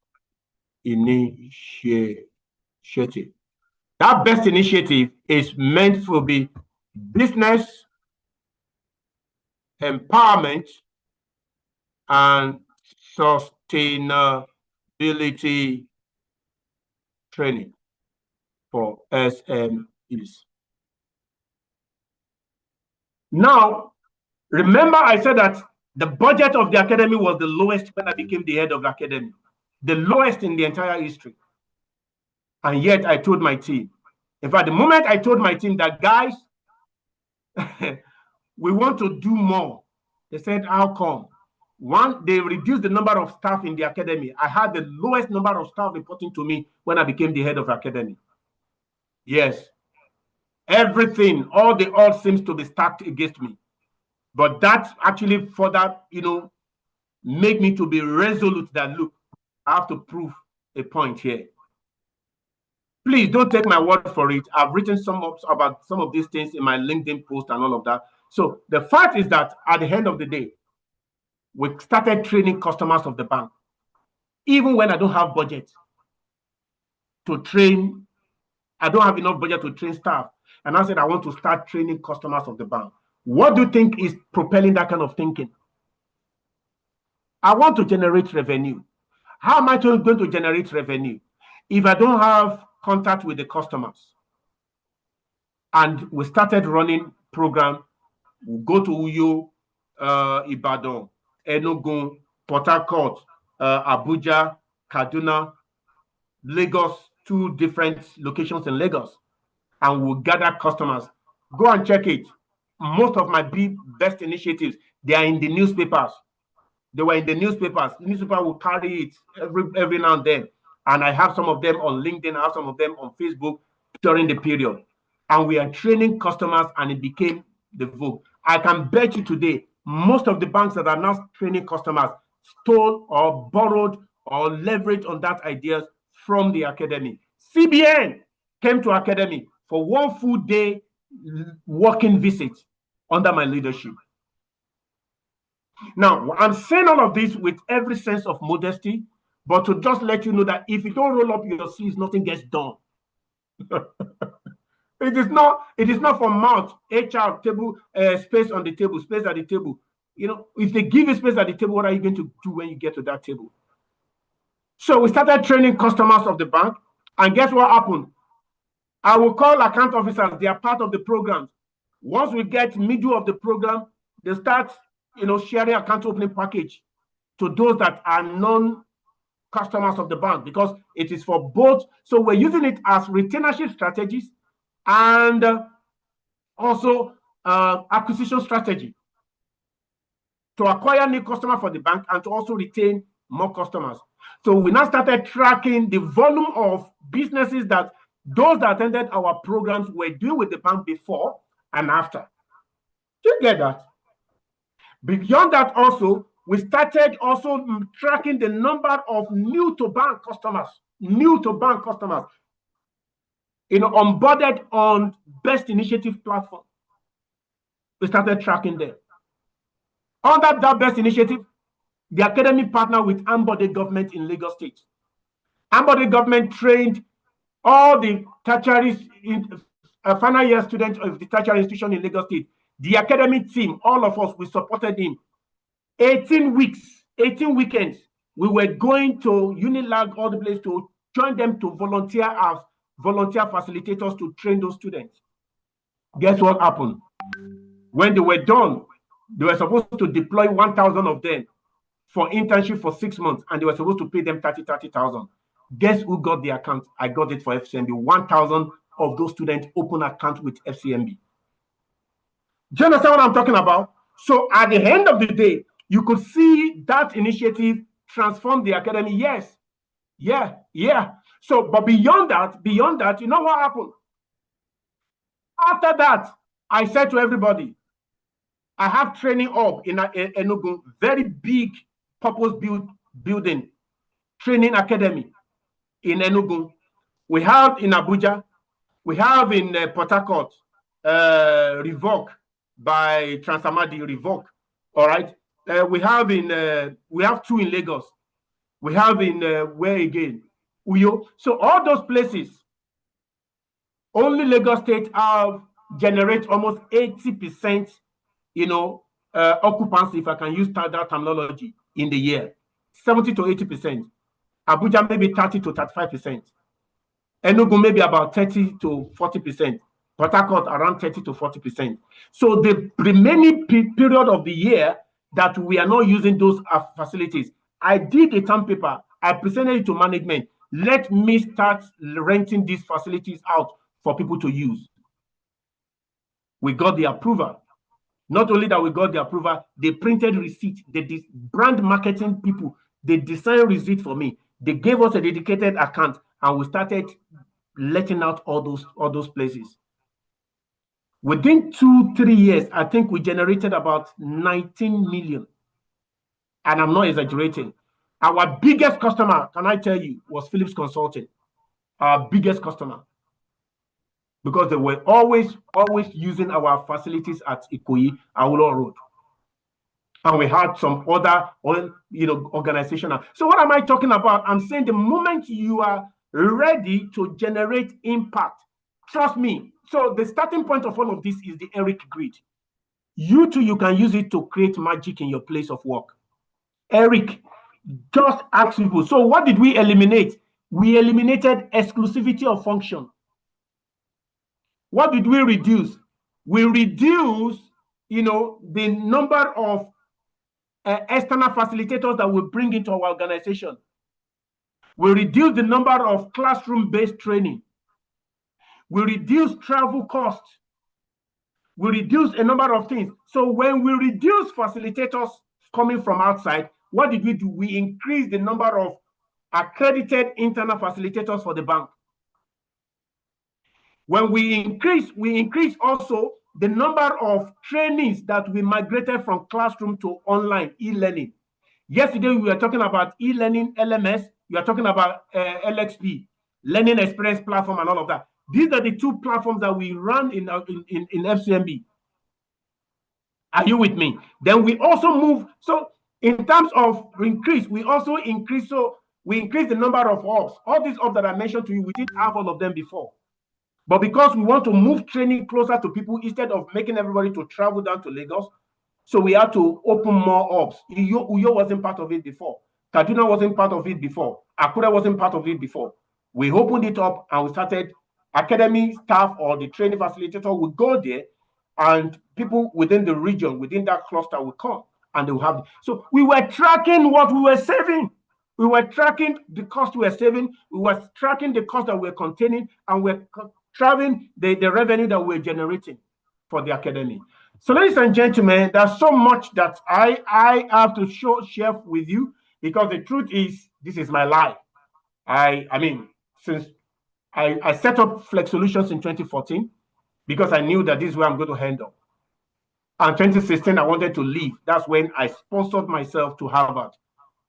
initiative. That BEST initiative is meant to be business empowerment and sustainability training for SMEs. Now, remember I said that the budget of the academy was the lowest when I became the head of the academy, the lowest in the entire history. And yet I told my team, in fact, the moment I told my team that, guys, we want to do more, they said, how come? One, they reduced the number of staff in the academy. I had the lowest number of staff reporting to me when I became the head of the academy. Yes. Everything, all the odds seems to be stacked against me. But that actually further, made me to be resolute that, look, I have to prove a point here. Please don't take my word for it. I've written about some of these things in my LinkedIn post and all of that. So the fact is that at the end of the day, we started training customers of the bank. Even when I don't have budget to train, I don't have enough budget to train staff. And I said, I want to start training customers of the bank. What do you think is propelling that kind of thinking? I want to generate revenue. How am I going to generate revenue if I don't have contact with the customers? And we started running program. We go to Uyo, Ibadan, Enugu, Port Harcourt, Abuja, Kaduna, Lagos, 2 different locations in Lagos, and we'll gather customers. Go and check it. Most of my best initiatives, they are in the newspapers. They were in the newspapers. The newspaper will carry it every now and then. And I have some of them on LinkedIn. I have some of them on Facebook during the period. And we are training customers, and it became the vogue. I can bet you today, most of the banks that are now training customers stole or borrowed or leveraged on that ideas from the academy. CBN came to academy for 1 full day working visit under my leadership. Now, I'm saying all of this with every sense of modesty, but to just let you know that if you don't roll up your sleeves, nothing gets done. It is not for mouth, HR, table, space on the table, space at the table. You know, if they give you space at the table, what are you going to do when you get to that table? So we started training customers of the bank, and guess what happened? I will call account officers. They are part of the program. Once we get middle of the program, they start, sharing account opening package to those that are non-customers of the bank, because it is for both. So we're using it as retainership strategies and also acquisition strategy to acquire new customers for the bank and to also retain more customers. So we now started tracking the volume of businesses that those that attended our programs were doing with the bank before and after. Do you get that? Beyond that, also, we started also tracking the number of new to bank customers, onboarded on Best Initiative platform. We started tracking them. Under that Best Initiative, the academy partnered with Ambode government in Lagos State. Ambode government trained all the tertiary final year students of the tertiary institution in Lagos State. The academic team, all of us, we supported him. 18 weeks, 18 weekends, we were going to Unilag, all the place, to join them to volunteer as volunteer facilitators to train those students. Guess what happened? When they were done, they were supposed to deploy 1,000 of them for internship for 6 months, and they were supposed to pay them 30,000. Guess who got the account? I got it for FCMB. 1,000 of those students open account with FCMB. Do you understand what I'm talking about? So at the end of the day, you could see that initiative transform the academy. Yes. Yeah. So, but beyond that, you know what happened? After that, I said to everybody, I have training up in Enugu, very big purpose-built building, training academy in Enugu. We have in Abuja, we have in Port Harcourt, Revoke by Transamadi, Revoke. All right. We have two in Lagos. We have in where again? Uyo. So all those places, only Lagos State generate almost 80%, occupancy, if I can use that terminology, in the year. 70 to 80%. Abuja maybe 30 to 35%. Enugu maybe about 30 to 40%. Port Harcourt around 30 to 40%. So the remaining period of the year that we are not using those facilities, I did a term paper. I presented it to management. Let me start renting these facilities out for people to use. We got the approval. Not only that we got the approval, they printed receipt. The brand marketing people, they designed receipt for me. They gave us a dedicated account, and we started letting out all those places. Within 2-3 years, I think we generated about 19 million. And I'm not exaggerating. Our biggest customer, can I tell you, was Philips Consulting. Our biggest customer. Because they were always using our facilities at Ikoyi, Awolowo Road. And we had some other organization. So what am I talking about? I'm saying the moment you are ready to generate impact, trust me. So the starting point of all of this is the Eric grid. You too, you can use it to create magic in your place of work. Eric, just ask people. So what did we eliminate? We eliminated exclusivity of function. What did we reduce? We reduced, the number of external facilitators that we bring into our organization. We reduced the number of classroom-based training. We reduce travel costs. We reduce a number of things. So when we reduce facilitators coming from outside, what did we do? We increased the number of accredited internal facilitators for the bank. When we increase also the number of trainings that we migrated from classroom to online e-learning. Yesterday, we were talking about e-learning, LMS. We are talking about LXP, Learning Experience Platform, and all of that. These are the two platforms that we run in FCMB. Are you with me? Then we also move. So in terms of increase, we also increase. So we increase the number of hubs. All these hubs that I mentioned to you, we didn't have all of them before. But because we want to move training closer to people instead of making everybody to travel down to Lagos, so we had to open more hubs. Uyo wasn't part of it before. Kaduna wasn't part of it before. Akure wasn't part of it before. We opened it up and we started academy staff or the training facilitator would go there and people within the region, within that cluster would come and they will have. So we were tracking what we were saving. We were tracking the cost we were saving. We were tracking the cost that we were containing and we're tracking the revenue that we're generating for the academy. So, ladies and gentlemen, there's so much that I have to share with you because the truth is, this is my life. I mean, since I set up Flex Solutions in 2014 because I knew that this is where I'm going to handle. And 2016, I wanted to leave. That's when I sponsored myself to Harvard.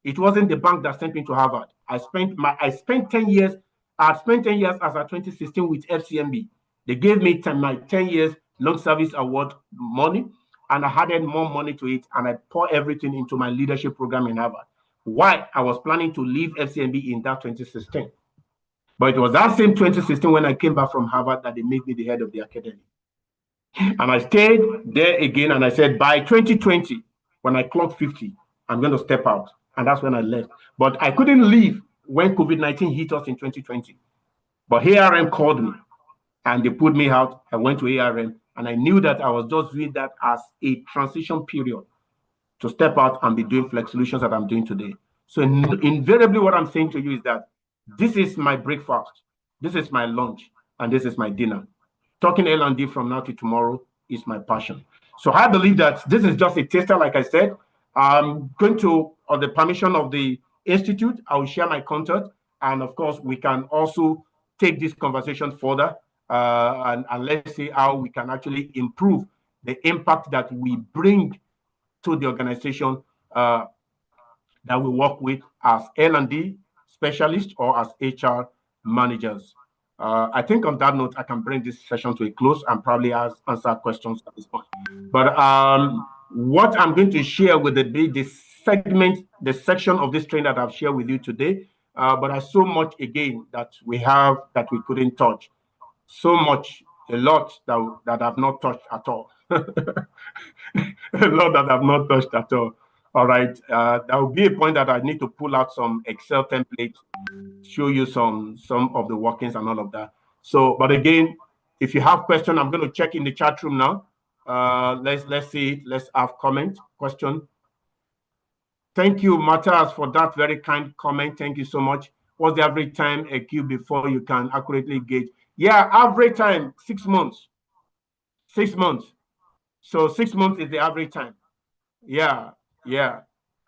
It wasn't the bank that sent me to Harvard. I spent 10 years. I had spent 10 years as a 2016 with FCMB. They gave me my 10 years long service award money, and I added more money to it, and I poured everything into my leadership program in Harvard. Why? I was planning to leave FCMB in that 2016. But it was that same 2016 when I came back from Harvard that they made me the head of the academy. And I stayed there again, and I said, by 2020, when I clocked 50, I'm going to step out. And that's when I left. But I couldn't leave when COVID-19 hit us in 2020. But ARM called me, and they put me out. I went to ARM, and I knew that I was just doing that as a transition period to step out and be doing Flex Solutions that I'm doing today. So invariably, what I'm saying to you is that this is my breakfast, this is my lunch, and this is my dinner. Talking L&D from now to tomorrow is my passion. So I believe that this is just a taster, like I said. I'm going to, on the permission of the Institute, I will share my contact. And of course, we can also take this conversation further and let's see how we can actually improve the impact that we bring to the organization that we work with as L&D specialists or as HR managers. I think on that note, I can bring this session to a close and probably answer questions at this point. But what I'm going to share with the segment, the section of this training that I've shared with you today, but there's so much again that we have that we couldn't touch. So much, a lot that I've not touched at all. A lot that I've not touched at all. All right, there will be a point that I need to pull out some Excel templates, show you some of the workings and all of that. So, but again, if you have questions, I'm going to check in the chat room now. Let's see it. Let's have comment, question. Thank you, Matthias, for that very kind comment. Thank you so much. What's the average time a queue before you can accurately gauge? Yeah, average time, 6 months. 6 months. So 6 months is the average time. Yeah.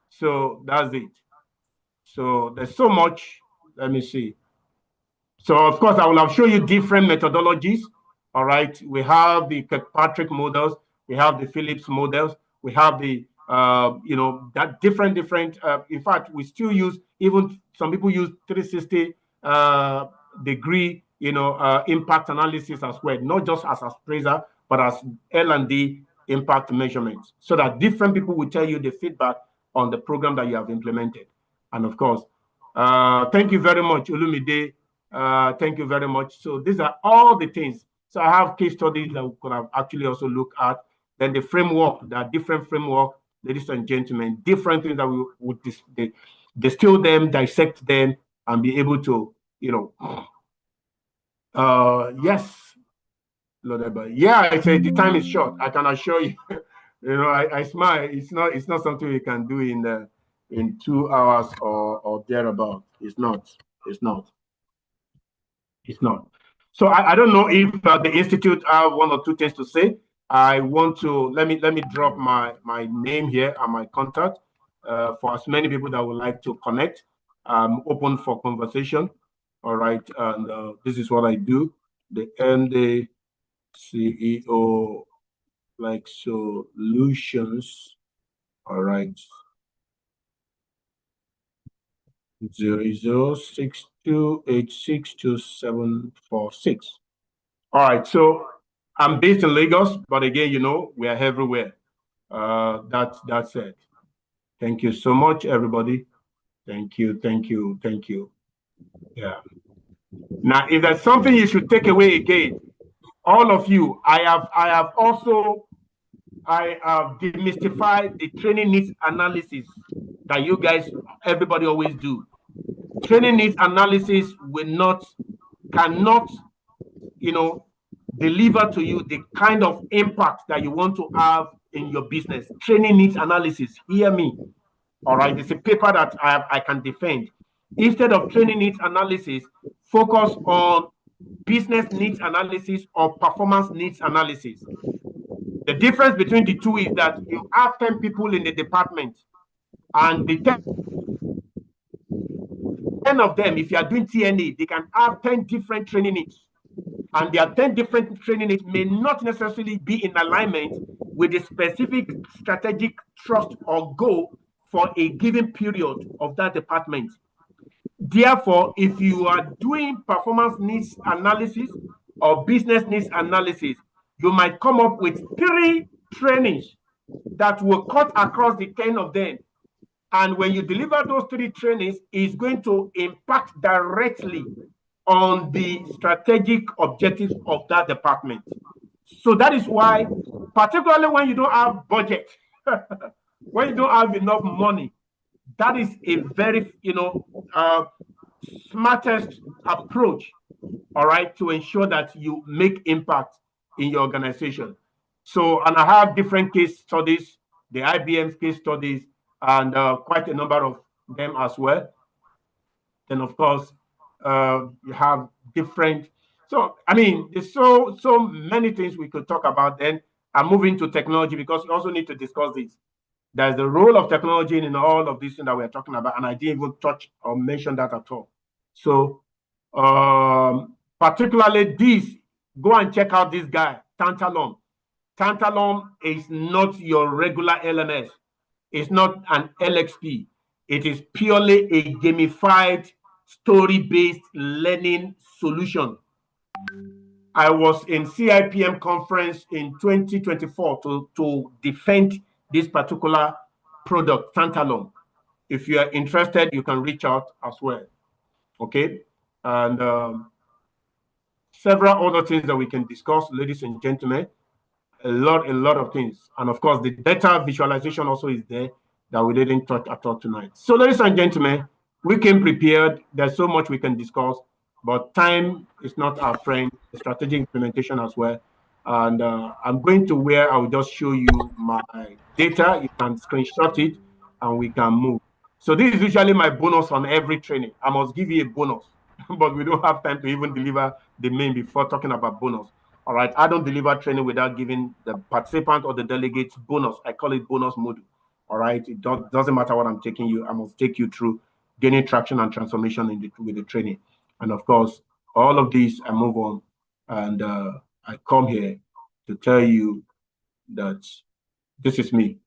So that's it. So there's so much. Let me see. So of course, I will have shown you different methodologies. All right. We have the Kirkpatrick models. We have the Phillips models. We have the that different. In fact, we still use, even some people use 360 degree impact analysis as well, not just as appraiser, but as L&D impact measurements, so that different people will tell you the feedback on the program that you have implemented. And of course, thank you very much, Olumide. Thank you very much. So these are all the things. So I have case studies that we could have actually also looked at. Then the framework, there are different framework, ladies and gentlemen, different things that we would distill them, dissect them, and be able to, yes, yeah, I say the time is short. I can assure you. I smile. It's not something we can do in 2 hours or thereabout. It's not. So I don't know if the Institute have 1 or 2 things to say. I want to let me drop my name here and my contact for as many people that would like to connect. I'm open for conversation. All right, and this is what I do. The MD CEO like solutions. All right. 0062862746. All right, so I'm based in Lagos, but again, we are everywhere. That's it. Thank you so much, everybody. Thank you. Yeah. Now, if there's something you should take away again, all of you, I have demystified the training needs analysis that you guys, everybody always do. Training needs analysis cannot, deliver to you the kind of impact that you want to have in your business. Training needs analysis. Hear me. All right. It's a paper that I can defend. Instead of training needs analysis, focus on business needs analysis or performance needs analysis. The difference between the two is that you have 10 people in the department, and the 10 of them, if you are doing TNA, they can have 10 different training needs. And their 10 different training needs may not necessarily be in alignment with the specific strategic thrust or goal for a given period of that department. Therefore, if you are doing performance needs analysis or business needs analysis, you might come up with 3 trainings that will cut across the 10 of them. And when you deliver those 3 trainings, it's going to impact directly on the strategic objectives of that department. So that is why, particularly when you don't have budget, when you don't have enough money, that is a very, smartest approach, all right, to ensure that you make impact in your organization. So, and I have different case studies, the IBM's case studies, and quite a number of them as well. Then, of course, you have different. So, I mean, there's so many things we could talk about. Then I'm moving to technology because we also need to discuss this. There's the role of technology in all of this thing that we're talking about, and I didn't even touch or mention that at all. So, particularly this, go and check out this guy, Tantalum. Tantalum is not your regular LMS. It's not an LXP. It is purely a gamified, story-based learning solution. I was in CIPM conference in 2024 to defend this particular product, Tantalum. If you are interested, you can reach out as well. Okay, and several other things that we can discuss, ladies and gentlemen. A lot of things, and of course, the data visualization also is there that we didn't touch at all tonight. So, ladies and gentlemen, we came prepared. There's so much we can discuss, but time is not our friend. Strategic implementation as well. And I'm going to where I will just show you my data. You can screenshot it, and we can move. So this is usually my bonus on every training. I must give you a bonus, but we don't have time to even deliver the main before talking about bonus. All right, I don't deliver training without giving the participant or the delegates bonus. I call it bonus module. All right, it doesn't matter what I'm taking you. I must take you through gaining traction and transformation with the training. And of course, all of these, I move on, and I come here to tell you that this is me.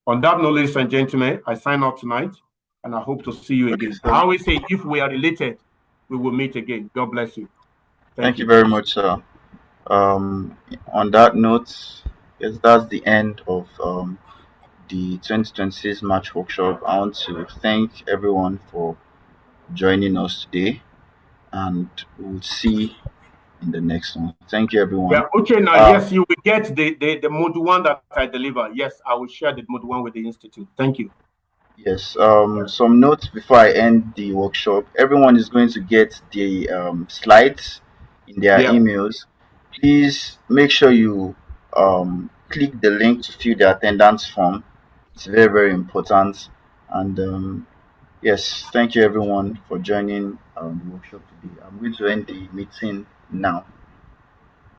On that note, ladies and gentlemen, I sign off tonight, and I hope to see you again. I always say, if we are related, we will meet again. God bless you. Thank you very much, sir. On that note, yes, that's the end of the 2026 March workshop. I want to thank everyone for joining us today, and we'll see in the next one. Thank you, everyone. Yeah, okay, now, yes, you will get the module 1 that I deliver. Yes, I will share the module 1 with the Institute. Thank you. Yes, some notes before I end the workshop. Everyone is going to get the slides in their emails. Please make sure you click the link to fill the attendance form. It's very, very important. And yes, thank you everyone for joining the workshop today. I'm going to end the meeting now.